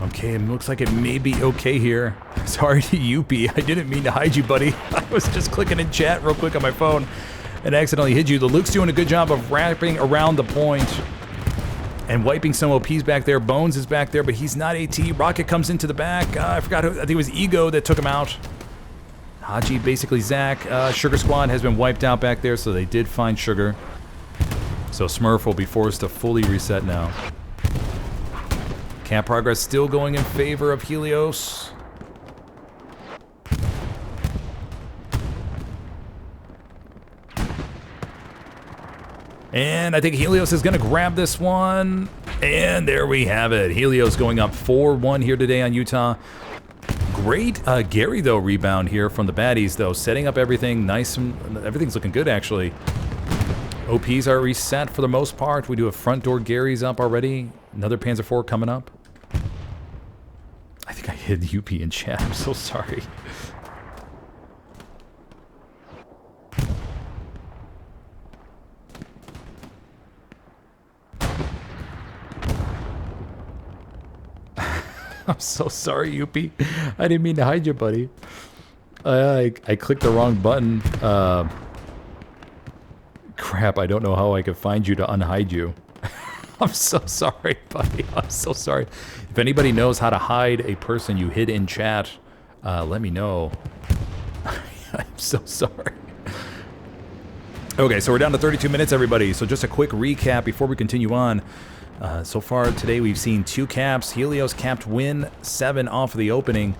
Okay, it looks like it may be okay here. Sorry to Youpie. I didn't mean to hide you, buddy. I was just clicking in chat real quick on my phone and accidentally hid you. The Luke's doing a good job of wrapping around the point and wiping some OPs back there. Bones is back there, but he's not AT. Rocket comes into the back. I forgot who. I think it was Ego that took him out. Haji, basically Zach. Sugar Squad has been wiped out back there, so they did find Sugar. So Smurf will be forced to fully reset now. Camp progress still going in favor of Helios. And I think Helios is going to grab this one. And there we have it. Helios going up 4-1 here today on Utah. Great Gary, though, rebound here from the baddies, though. Setting up everything nice and everything's looking good, actually. OPs are reset for the most part. We do have front door Gary's up already. Another Panzer IV coming up. I think I hid UP in chat. I'm so sorry. I'm so sorry, Youpie. I didn't mean to hide you, buddy. I clicked the wrong button. Crap, I don't know how I could find you to unhide you. I'm so sorry, buddy. I'm so sorry. If anybody knows how to hide a person you hid in chat, let me know. I'm so sorry. Okay, so we're down to 32 minutes, everybody. So just a quick recap before we continue on. So far today, we've seen 2 caps. Helios capped WN7 off of the opening.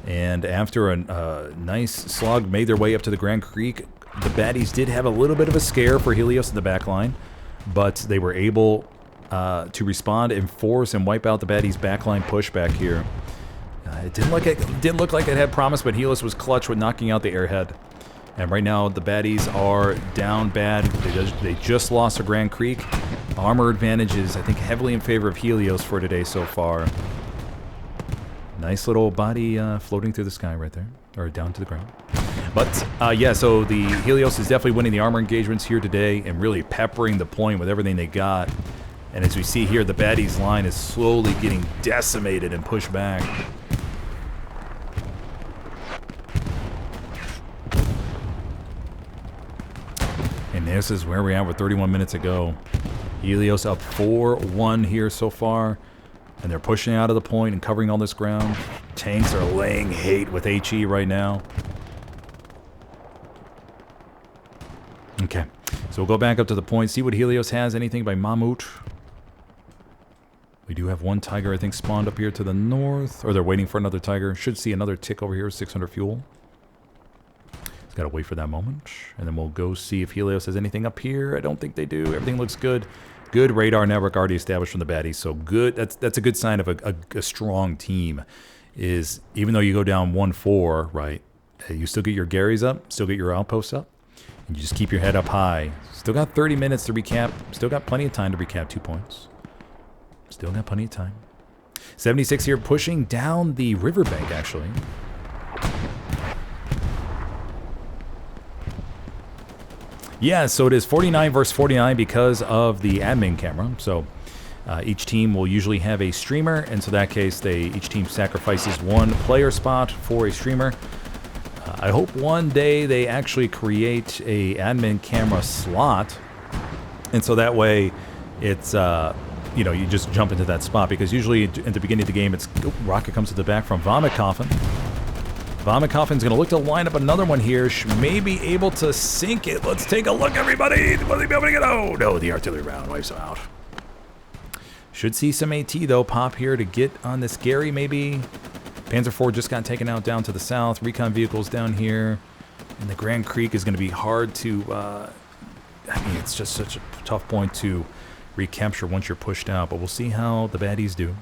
And after a nice slug made their way up to the Grand Creek, the baddies did have a little bit of a scare for Helios in the back line. But they were able to respond, enforce, and wipe out the baddies' backline pushback here. It didn't look like it had promise, but Helios was clutch with knocking out the airhead. And right now, the baddies are down bad. They just lost to Grand Creek. Armor advantage is, I think, heavily in favor of Helios for today so far. Nice little body floating through the sky right there, or down to the ground. But, yeah, so the Helios is definitely winning the armor engagements here today and really peppering the point with everything they got. And as we see here, the baddies' line is slowly getting decimated and pushed back. And this is where we are with 31 minutes to go. Helios up 4-1 here so far. And they're pushing out of the point and covering all this ground. Tanks are laying hate with HE right now. Okay, so we'll go back up to the point, see what Helios has. Anything by Mammut. We do have one Tiger, I think, spawned up here to the north. Or they're waiting for another Tiger. Should see another tick over here, 600 fuel. Just gotta wait for that moment. And then we'll go see if Helios has anything up here. I don't think they do. Everything looks good. Good radar network already established from the baddies. So good. That's a good sign of a strong team. Is even though you go down 1-4, right, you still get your Garys up, still get your outposts up. And you just keep your head up high. Still got 30 minutes to recap. Still got plenty of time to recap 2 points. Still got plenty of time. 76 here pushing down the riverbank, actually. Yeah, so it is 49 versus 49 because of the admin camera. So each team will usually have a streamer. And so in that case, each team sacrifices one player spot for a streamer. I hope one day they actually create a admin camera slot. And so that way it's, you know, you just jump into that spot. Because usually at the beginning of the game, it's rocket comes to the back from Vomit Coffin. Vomit Coffin's going to look to line up another one here. May be able to sink it. Let's take a look, everybody. Will they be able to get? Oh, no, the artillery round wipes him out. Should see some AT, though, pop here to get on this Gary, maybe. Panzer IV just got taken out down to the south. Recon vehicles down here. And the Grand Creek is going to be hard to... I mean, it's just such a tough point to recapture once you're pushed out. But we'll see how the baddies do.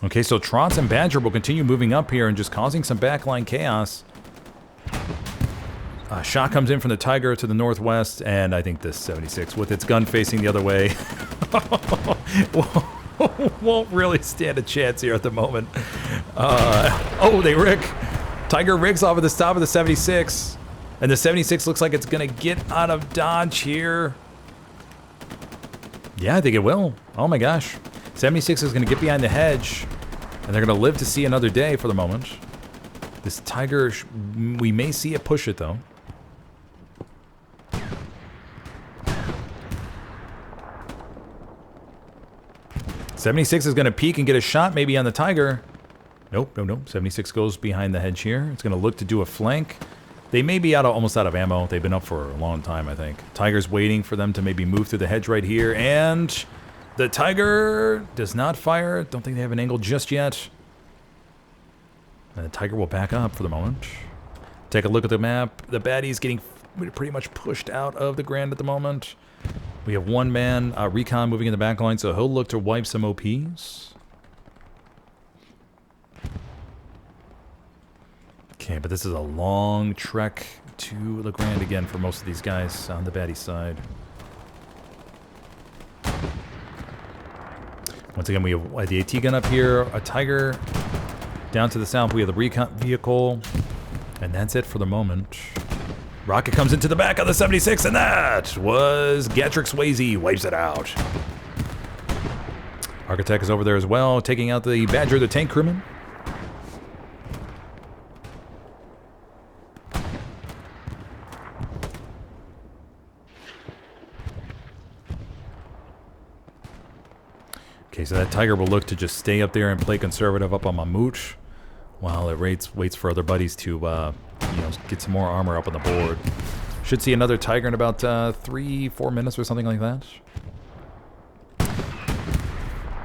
Okay, so Trotz and Badger will continue moving up here and just causing some backline chaos. Shot comes in from the Tiger to the northwest, and I think this 76 with its gun facing the other way won't really stand a chance here at the moment. Oh, they rig. Tiger rigs off of the top of the 76, and the 76 looks like it's going to get out of dodge here. Yeah, I think it will. Oh my gosh. 76 is going to get behind the hedge, and they're going to live to see another day for the moment. This Tiger, we may see it push it, though. '76 is going to peek and get a shot maybe on the Tiger. Nope, no. 76 goes behind the hedge here. It's going to look to do a flank. They may be almost out of ammo. They've been up for a long time, I think. Tiger's waiting for them to maybe move through the hedge right here, and... the Tiger does not fire. Don't think they have an angle just yet. And the Tiger will back up for the moment. Take a look at the map. The baddie's getting pretty much pushed out of the Grand at the moment. We have one man, Recon, moving in the back line, so he'll look to wipe some OPs. Okay, but this is a long trek to the Grand again for most of these guys on the baddie side. Once again, we have the AT gun up here, a Tiger. Down to the south, we have the recon vehicle. And that's it for the moment. Rocket comes into the back of the 76, and that was Gatrix Swayze. Wipes it out. Architect is over there as well, taking out the Badger, the tank crewman. Okay, so that Tiger will look to just stay up there and play conservative up on my mooch, while it waits for other buddies to, get some more armor up on the board. Should see another Tiger in about 3-4 minutes or something like that.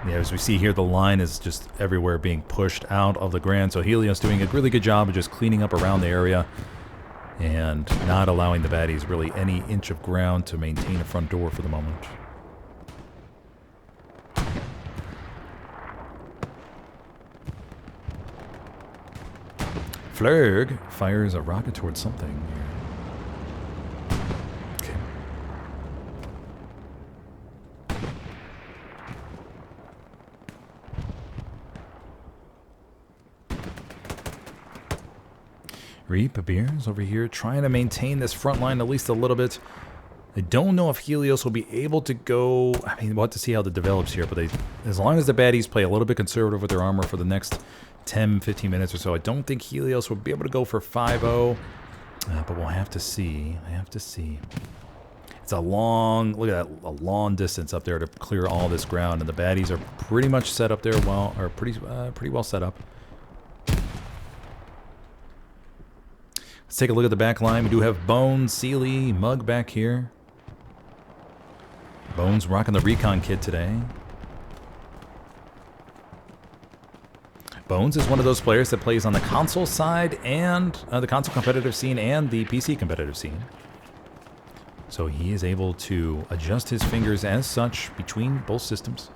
Yeah, as we see here, the line is just everywhere being pushed out of the Grand. So Helios doing a really good job of just cleaning up around the area and not allowing the baddies really any inch of ground to maintain a front door for the moment. Flurg fires a rocket towards something. Okay. Reap appears over here, trying to maintain this front line at least a little bit. I don't know if Helios will be able to go... I mean, we'll have to see how it develops here, but as long as the baddies play a little bit conservative with their armor for the next 10-15 minutes or so, I don't think Helios will be able to go for 5-0, but we'll have to see. It's a long, look at that, a long distance up there to clear all this ground, and the baddies are pretty much set up there well, or pretty well set up. Let's take a look at the back line. We do have Bones, Sealy, Mug back here. Bones rocking the recon kit today. Bones is one of those players that plays on the console side and the console competitive scene and the PC competitive scene. So he is able to adjust his fingers as such between both systems.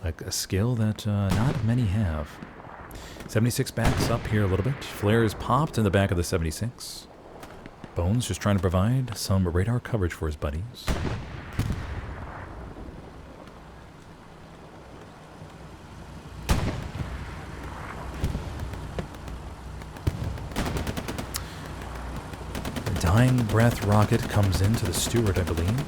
A skill that not many have. 76 backs up here a little bit. Flare is popped in the back of the 76. Bones just trying to provide some radar coverage for his buddies. Dying Breath rocket comes into the Steward, I believe.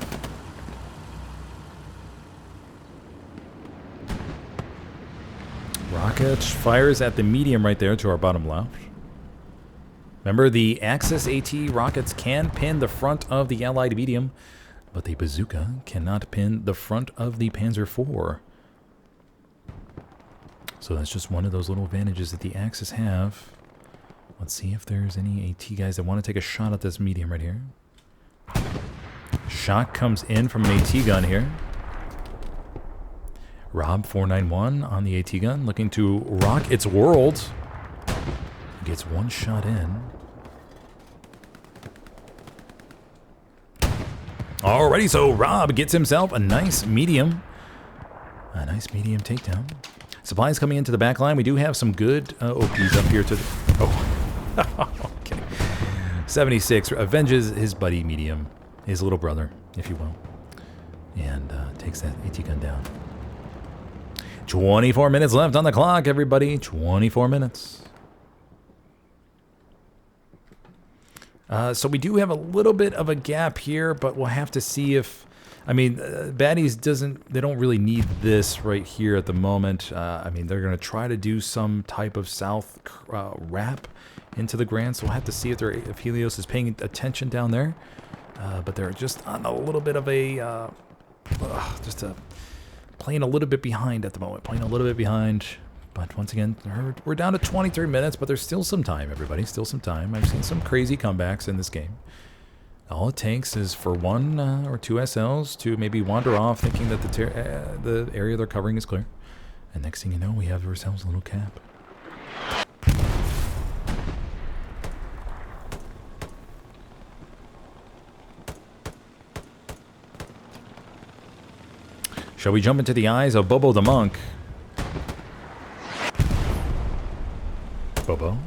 Rocket fires at the medium right there to our bottom left. Remember, the Axis AT rockets can pin the front of the Allied medium, but the bazooka cannot pin the front of the Panzer IV. So that's just one of those little advantages that the Axis have. Let's see if there's any AT guys that want to take a shot at this medium right here. Shot comes in from an AT gun here. Rob 491 on the AT gun, looking to rock its world. Gets one shot in. Alrighty, so Rob gets himself a nice medium. A nice medium takedown. Supplies coming into the back line. We do have some good OPs up here to the... Oh. Okay. 76 avenges his buddy medium, his little brother, if you will, and takes that AT gun down. 24 minutes left on the clock, everybody. 24 minutes. So we do have a little bit of a gap here, but we'll have to see if... I mean, baddies they don't really need this right here at the moment. I mean, they're going to try to do some type of south wrap into the Grand, so we'll have to see if Helios is paying attention down there. But they're just on a little bit of a... playing a little bit behind at the moment. But once again, we're down to 23 minutes, but there's still some time, everybody. Still some time. I've seen some crazy comebacks in this game. All it takes is for one or two SLs to maybe wander off thinking that the area they're covering is clear. And next thing you know, we have ourselves a little cap. Shall we jump into the eyes of Bobo the Monk? Bobo.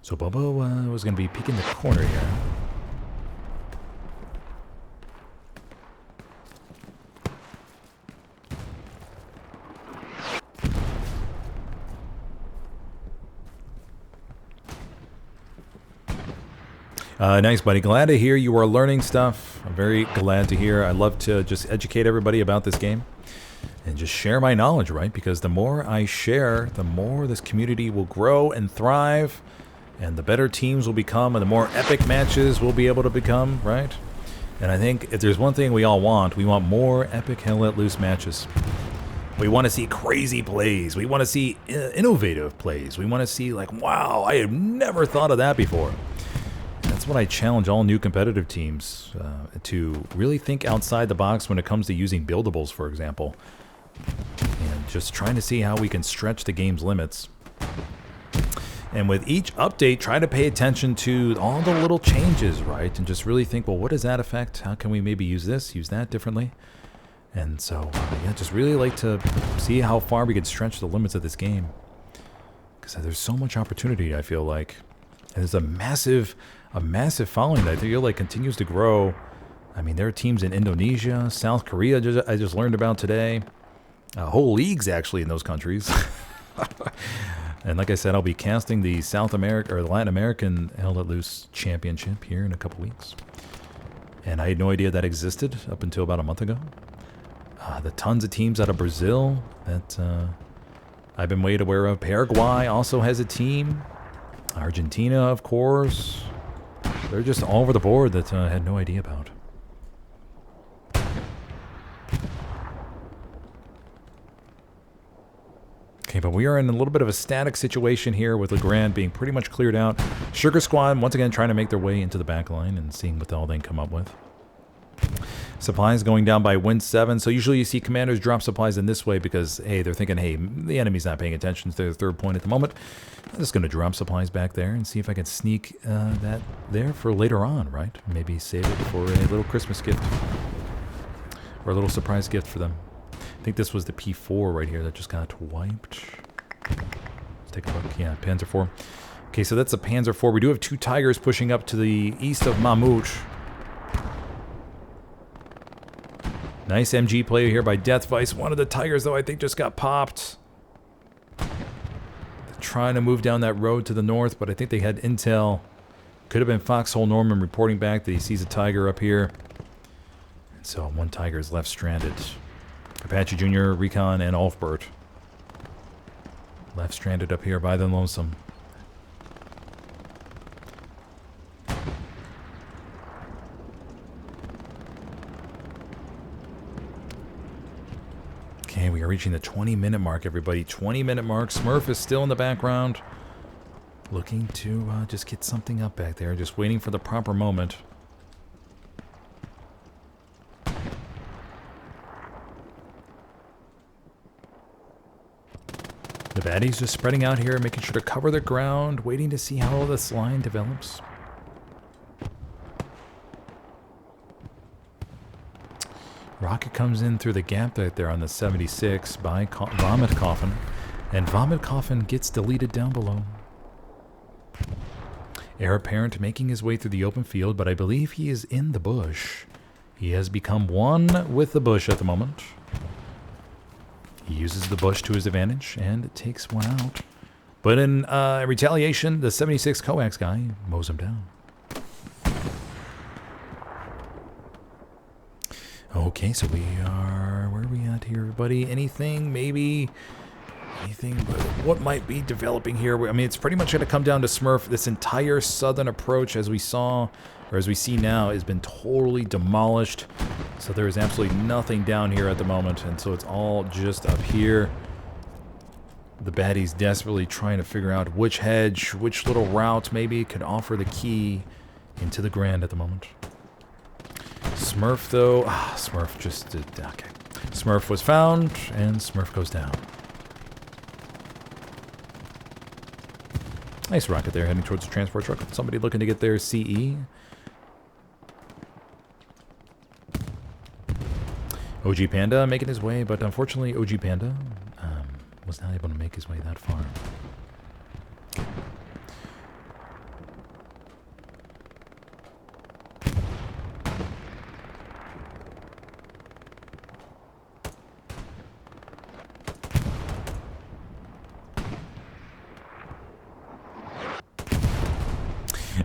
So Bobo was going to be peeking the corner here. Nice, buddy. Glad to hear you are learning stuff. I'm very glad to hear. I love to just educate everybody about this game and just share my knowledge, right? Because the more I share, the more this community will grow and thrive, and the better teams will become, and the more epic matches we'll be able to become, right? And I think if there's one thing we all want, we want more epic Hell Let Loose matches. We want to see crazy plays. We want to see innovative plays. We want to see like, wow, I have never thought of that before. And that's what I challenge all new competitive teams to really think outside the box when it comes to using buildables, for example. And just trying to see how we can stretch the game's limits. And with each update, try to pay attention to all the little changes, right? And just really think, well, what does that affect? How can we maybe use this, use that differently? And so, yeah, just really like to see how far we can stretch the limits of this game. Because there's so much opportunity, I feel like. And there's a massive following that I feel like continues to grow. I mean, there are teams in Indonesia, South Korea, I just learned about today. Whole leagues, actually, in those countries. And like I said, I'll be casting the South America or the Latin American Hell Let Loose Championship here in a couple weeks. And I had no idea that existed up until about a month ago. The tons of teams out of Brazil that I've been made aware of. Paraguay also has a team. Argentina, of course. They're just all over the board that I had no idea about. Okay, but we are in a little bit of a static situation here with LeGrand being pretty much cleared out. Sugar Squad, once again, trying to make their way into the back line and seeing what all they can come up with. Supplies going down by WN7. So usually you see commanders drop supplies in this way because, hey, they're thinking, hey, the enemy's not paying attention to their third point at the moment. I'm just going to drop supplies back there and see if I can sneak that there for later on, right? Maybe save it for a little Christmas gift or a little surprise gift for them. I think this was the P4 right here that just got wiped. Let's take a look. Yeah, Panzer 4. Okay, so that's a Panzer 4. We do have two Tigers pushing up to the east of Mammoth. Nice MG play here by Death Vice. One of the Tigers, though, I think just got popped. They're trying to move down that road to the north, but I think they had intel. Could have been Foxhole Norman reporting back that he sees a Tiger up here. And so one Tiger is left stranded. Apache Jr., Recon, and Ulfbert. Left stranded up here by the Lonesome. Okay, we are reaching the 20-minute mark, everybody. 20-minute mark. Smurf is still in the background. Looking to just get something up back there. Just waiting for the proper moment. The baddies just spreading out here, making sure to cover the ground, waiting to see how this line develops. Rocket comes in through the gap right there on the 76 by Vomit Coffin, and Vomit Coffin gets deleted down below. Heir Apparent making his way through the open field, but I believe he is in the bush. He has become one with the bush at the moment. He uses the bush to his advantage and takes one out. But in retaliation, the 76 coax guy mows him down. Okay, so we are... Where are we at here, everybody? Anything? Maybe... Anything? But what might be developing here? I mean, it's pretty much going to come down to Smurf. This entire southern approach, as we saw, or as we see now, has been totally demolished. So there is absolutely nothing down here at the moment, and so it's all just up here. The baddies desperately trying to figure out which hedge, which little route maybe could offer the key into the Grand at the moment. Smurf, though... Smurf just did... Okay. Smurf was found, and Smurf goes down. Nice rocket there, heading towards the transport truck. Somebody looking to get their CE. OG Panda making his way, but unfortunately OG Panda was not able to make his way that far.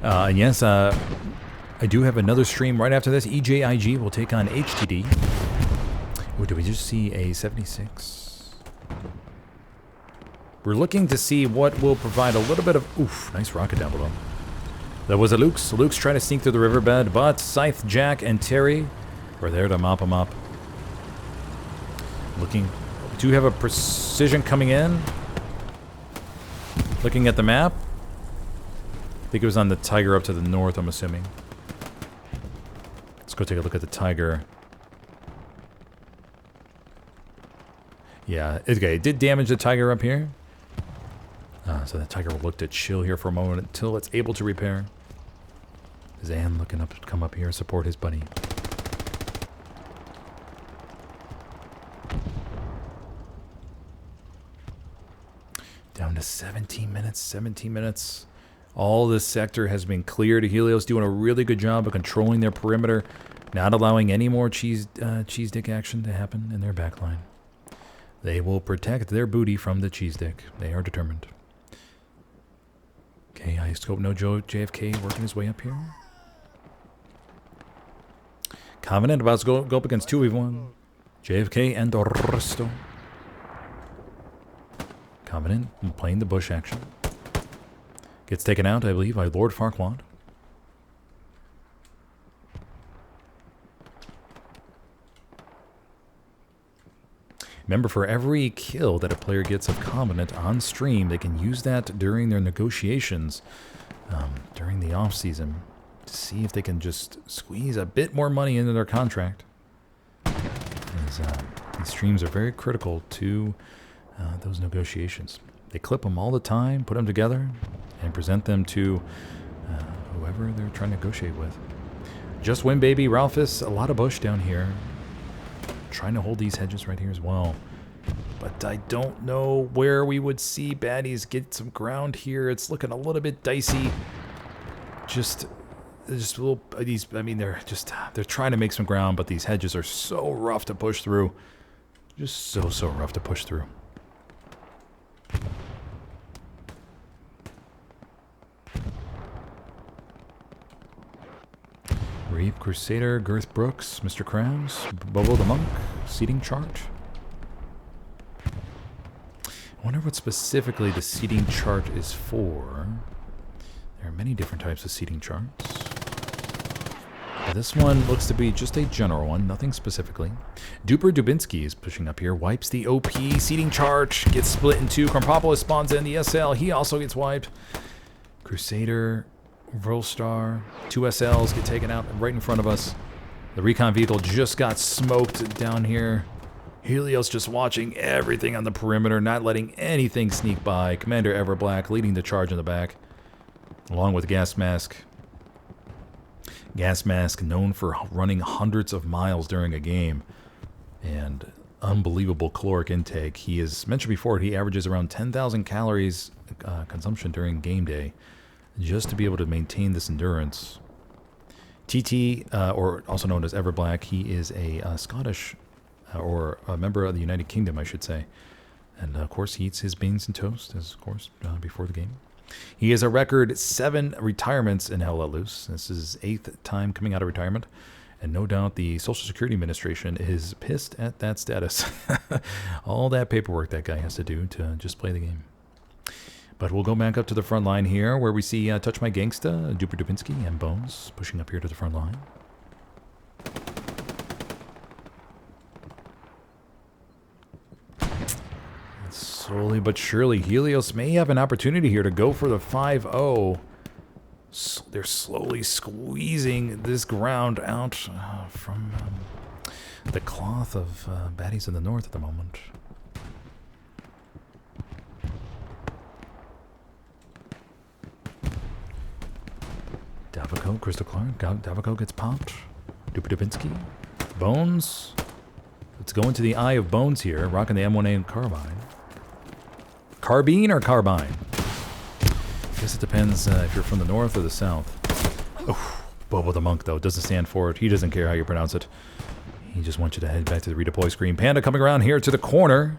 And yes, I do have another stream right after this. EJIG will take on HTD. Oh, did we just see a 76? We're looking to see what will provide a little bit of... Oof, nice rocket down below. That was a Luke's. Luke's trying to sneak through the riverbed, but Scythe, Jack, and Terry were there to mop him up. Looking... Do you have a precision coming in? Looking at the map. I think it was on the Tiger up to the north, I'm assuming. Let's go take a look at the Tiger. Yeah, okay, it did damage the Tiger up here. So the Tiger will look to chill here for a moment until it's able to repair. Zan looking up to come up here, support his buddy. Down to 17 minutes, 17 minutes. All this sector has been cleared. Helios doing a really good job of controlling their perimeter, not allowing any more cheese dick action to happen in their backline. They will protect their booty from the cheese dick. They are determined. Okay, I scope no JFK working his way up here. Covenant about to go up against 2v1. JFK and Resto. Covenant playing the bush action. Gets taken out, I believe, by Lord Farquaad. Remember, for every kill that a player gets of Covenant on stream, they can use that during their negotiations during the off-season to see if they can just squeeze a bit more money into their contract. As, these streams are very critical to those negotiations. They clip them all the time, put them together, and present them to whoever they're trying to negotiate with. Just win, baby. Ralphus, a lot of bush down here. Trying to hold these hedges right here as well. But I don't know where we would see baddies get some ground here. It's looking a little bit dicey. Just a little, these, I mean, they're trying to make some ground, but these hedges are so rough to push through. Just so rough to push through. Reap, Crusader, Girth Brooks, Mr. Krabs, Bobo the Monk, seating chart. I wonder what specifically the seating chart is for. There are many different types of seating charts. But this one looks to be just a general one, nothing specifically. Duper Dubinsky is pushing up here, wipes the OP seating chart, gets split in two. Krompopolis spawns in the SL, he also gets wiped. Crusader, Vrolstar, 2 SLs get taken out right in front of us. The recon vehicle just got smoked down here. Helios just watching everything on the perimeter, not letting anything sneak by. Commander Everblack leading the charge in the back, along with Gas Mask. Gas Mask known for running hundreds of miles during a game and unbelievable caloric intake. He has mentioned before he averages around 10,000 calories consumption during game day, just to be able to maintain this endurance. TT, or also known as Everblack, he is a Scottish, or a member of the United Kingdom, I should say. And of course, he eats his beans and toast, as of course, before the game. He has a record 7 retirements in Hell Let Loose. This is his 8th time coming out of retirement. And no doubt the Social Security Administration is pissed at that status. All that paperwork that guy has to do to just play the game. But we'll go back up to the front line here, where we see Touch My Gangsta, Duper Dubinsky, and Bones pushing up here to the front line. And slowly but surely, Helios may have an opportunity here to go for the 5-0. They're slowly squeezing this ground out from the cloth of baddies in the north at the moment. Davaco, Crystal Clark, Davaco gets popped. Duper Dubinsky. Bones. Let's go into the eye of Bones here, rocking the M1A carbine. Carbine or carbine? I guess it depends if you're from the north or the south. Oh, Bobo the Monk, though, doesn't stand for it. He doesn't care how you pronounce it. He just wants you to head back to the redeploy screen. Panda coming around here to the corner.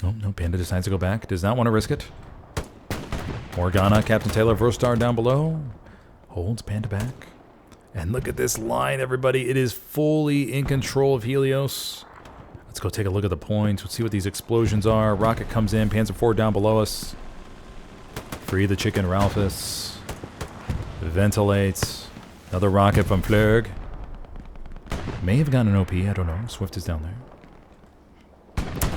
Oh, no, Panda decides to go back. Does not want to risk it. Morgana, Captain Taylor, Vrostar down below. Holds Panda back. And look at this line, everybody. It is fully in control of Helios. Let's go take a look at the points. Let's see what these explosions are. Rocket comes in. Panzer IV down below us. Free the chicken, Ralphus. Ventilates. Another rocket from Flurg. May have gotten an OP. I don't know. Swift is down there.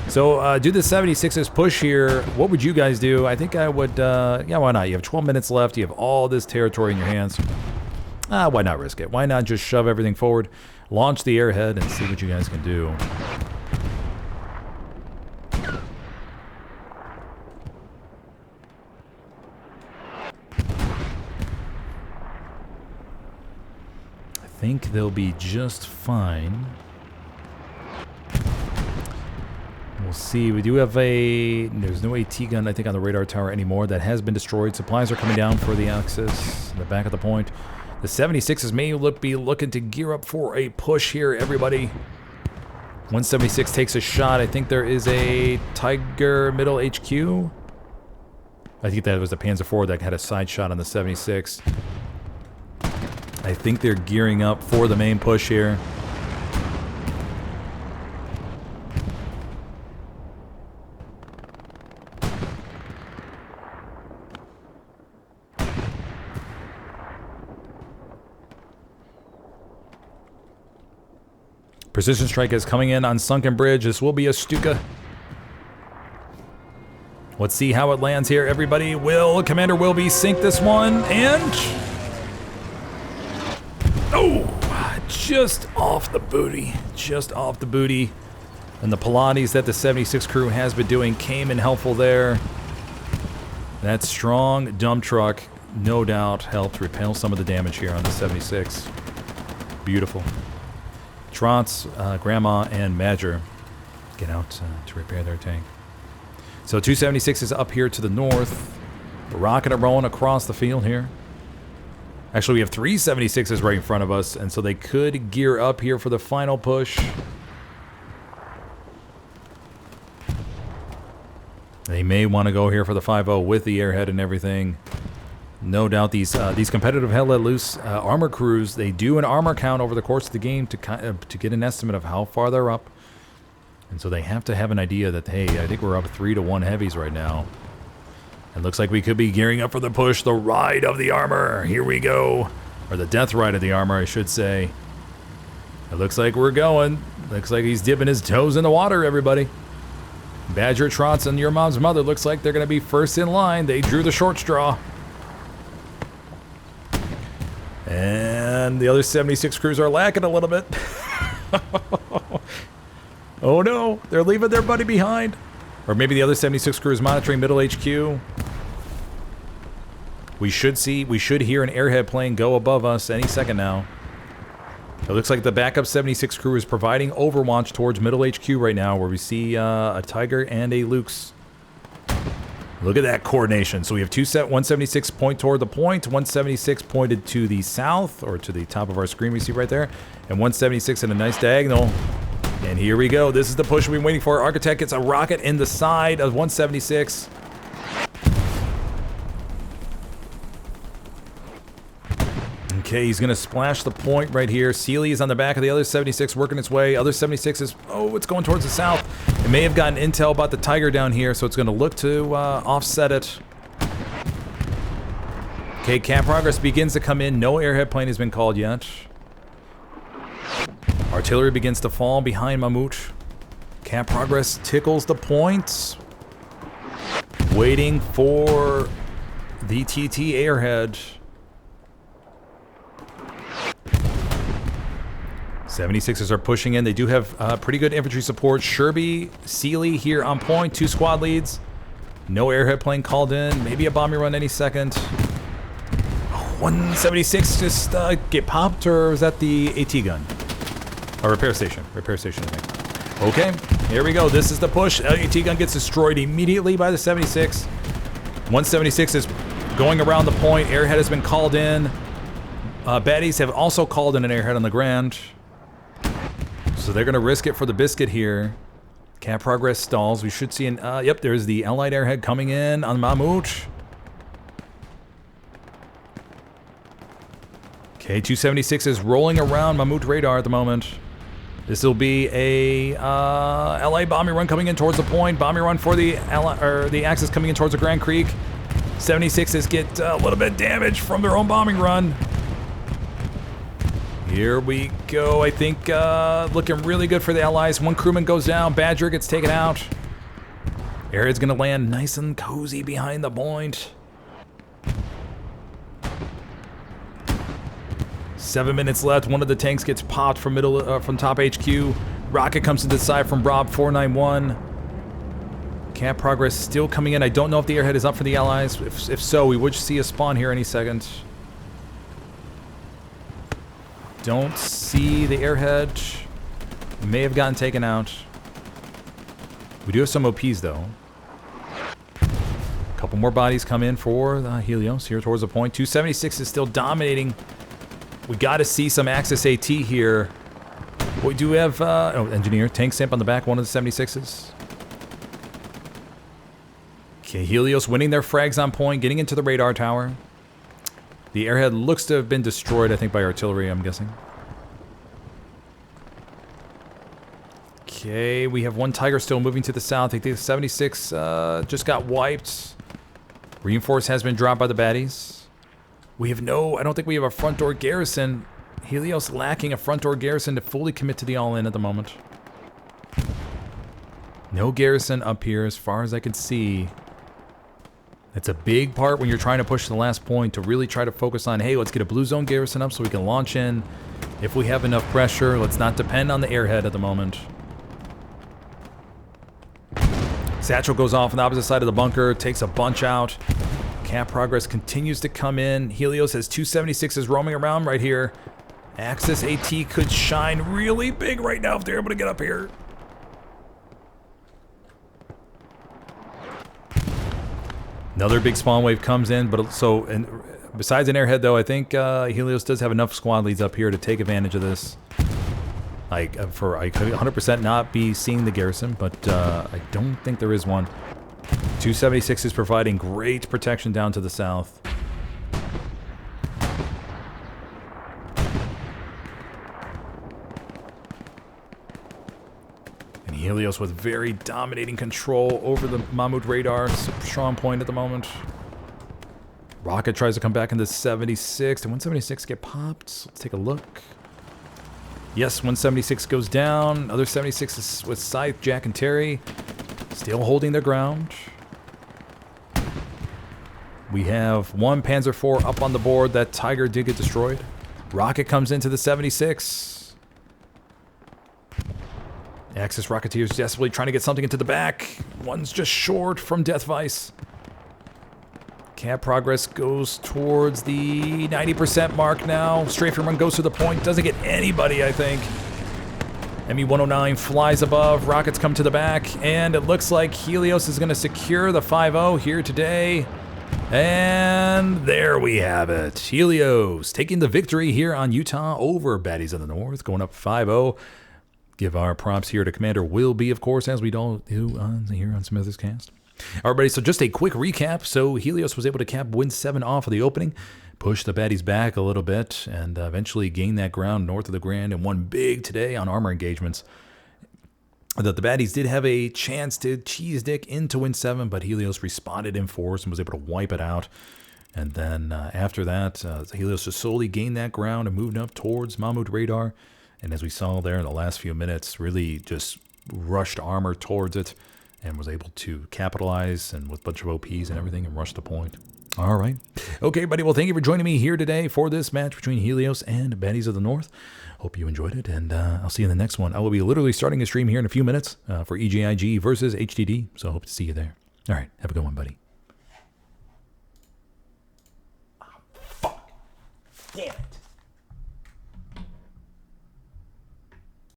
So, do the 76's push here. What would you guys do? I think I would, yeah, why not? You have 12 minutes left. You have all this territory in your hands. Why not risk it? Why not just shove everything forward, launch the airhead, and see what you guys can do? I think they'll be just fine. We'll see. We do have there's no AT gun, I think, on the radar tower anymore. That has been destroyed. Supplies are coming down for the Axis in the back of the point. The 76s may be looking to gear up for a push here, everybody. 176 takes a shot. I think there is a Tiger middle HQ. I think that was the Panzer IV that had a side shot on the 76. I think they're gearing up for the main push here. Precision strike is coming in on Sunken Bridge. This will be a Stuka. Let's see how it lands here, everybody. Commander Wilby sink this one, and... oh, just off the booty. Just off the booty. And the Pilates that the 76 crew has been doing came in helpful there. That strong dump truck, no doubt, helped repel some of the damage here on the 76. Beautiful. Trotz, Grandma, and Madger get out to repair their tank. So 276 is up here to the north. Rocking and rolling across the field here. Actually, we have 3 76s right in front of us, and so they could gear up here for the final push. They may want to go here for the 5-0 with the airhead and everything. No doubt these competitive hell let loose armor crews, they do an armor count over the course of the game to get an estimate of how far they're up. And so they have to have an idea that, hey, I think we're up 3-1 heavies right now. It looks like we could be gearing up for the push, the ride of the armor. Here we go. Or the death ride of the armor, I should say. It looks like we're going. Looks like he's dipping his toes in the water, everybody. Badger, Trotz, and Your Mom's Mother looks like they're going to be first in line. They drew the short straw. And the other 76 crews are lacking a little bit. Oh no, they're leaving their buddy behind. Or maybe the other 76 crew is monitoring middle HQ. We should hear an airhead plane go above us any second now. It looks like the backup 76 crew is providing overwatch towards middle HQ right now, where we see a Tiger and a Luke's. Look at that coordination. So we have 176 point toward the point, 176 pointed to the south, or to the top of our screen we see right there, and 176 in a nice diagonal. And here we go. This is the push we've been waiting for. Architect gets a rocket in the side of 176. Okay, he's going to splash the point right here. Sealy is on the back of the other 76 working its way. Other 76 is, oh, it's going towards the south. It may have gotten intel about the Tiger down here, so it's going to look to offset it. Okay, cap progress begins to come in. No airhead plane has been called yet. Artillery begins to fall behind Mammoet. Cap progress tickles the points. Waiting for the TT airhead. 76ers are pushing in. They do have pretty good infantry support. Sherby, Sealy here on point. 2 squad leads. No airhead plane called in. Maybe a bombing run any second. 176 just get popped, or is that the AT gun? Or repair station. Repair station, I think. Okay, here we go. This is the push. AT gun gets destroyed immediately by the 76. 176 is going around the point. Airhead has been called in. Baddies have also called in an airhead on the ground. So they're going to risk it for the biscuit here. Cap progress stalls. We should see an... yep, there's the Allied airhead coming in on Mammoet. Okay, 276 is rolling around Mammoth radar at the moment. This will be a LA bombing run coming in towards the point. Bombing run for the Axis coming in towards the Grand Creek. 76s get a little bit damaged from their own bombing run. Here we go. I think looking really good for the Allies. One crewman goes down. Badger gets taken out. Airhead's going to land nice and cozy behind the point. 7 minutes left. One of the tanks gets popped from from top HQ. Rocket comes to the side from Rob 491. Camp progress still coming in. I don't know if the airhead is up for the Allies. If so, we would see a spawn here any second. Don't see the airhead. May have gotten taken out. We do have some OPs though. A couple more bodies come in for the Helios here towards the point. 276 is still dominating. We got to see some Axis AT here. We do have engineer tank simp on the back, one of the 76s. Okay, Helios winning their frags on point, getting into the radar tower. The airhead looks to have been destroyed, I think, by artillery, I'm guessing. Okay, we have one Tiger still moving to the south. I think the 76 just got wiped. Reinforce has been dropped by the baddies. We have I don't think we have a front door garrison. Helios lacking a front door garrison to fully commit to the all-in at the moment. No garrison up here as far as I can see. It's a big part when you're trying to push the last point to really try to focus on, hey, let's get a blue zone garrison up so we can launch in. If we have enough pressure, let's not depend on the airhead at the moment. Satchel goes off on the opposite side of the bunker, takes a bunch out. Camp progress continues to come in. Helios has 276s roaming around right here. Axis AT could shine really big right now if they're able to get up here. Another big spawn wave comes in, but besides an airhead though, I think Helios does have enough squad leads up here to take advantage of this. I could 100% not be seeing the garrison, but I don't think there is one. 276 is providing great protection down to the south. And Helios with very dominating control over the Mammoth radar. Strong point at the moment. Rocket tries to come back into 76. Did 176 get popped? Let's take a look. Yes, 176 goes down. Other 76 is with Scythe, Jack, and Terry. Still holding their ground. We have one Panzer IV up on the board. That Tiger did get destroyed. Rocket comes into the 76. Axis Rocketeers desperately trying to get something into the back. One's just short from Death Vice. Camp progress goes towards the 90% mark now. Strafing run goes to the point. Doesn't get anybody, I think. ME-109 flies above. Rockets come to the back. And it looks like Helios is going to secure the 5-0 here today. And there we have it. Helios taking the victory here on Utah over Baddies of the North. Going up 5-0. Give our props here to Commander Will B, of course, as we do here on SmithersCast. All right, buddy, so just a quick recap. So Helios was able to cap WN7 off of the opening, push the baddies back a little bit, and eventually gain that ground north of the Grand and won big today on armor engagements. That the baddies did have a chance to cheese dick into WN7, but Helios responded in force and was able to wipe it out. And then after that, Helios just slowly gained that ground and moved up towards Mammoth radar. And as we saw there in the last few minutes, really just rushed armor towards it. And was able to capitalize and with a bunch of OPs and everything and rush the point. All right. Okay, buddy. Well, thank you for joining me here today for this match between Helios and Baddies of the North. Hope you enjoyed it, and I'll see you in the next one. I will be literally starting a stream here in a few minutes for EJIG versus HDD, so I hope to see you there. All right. Have a good one, buddy. Oh, fuck. Damn it.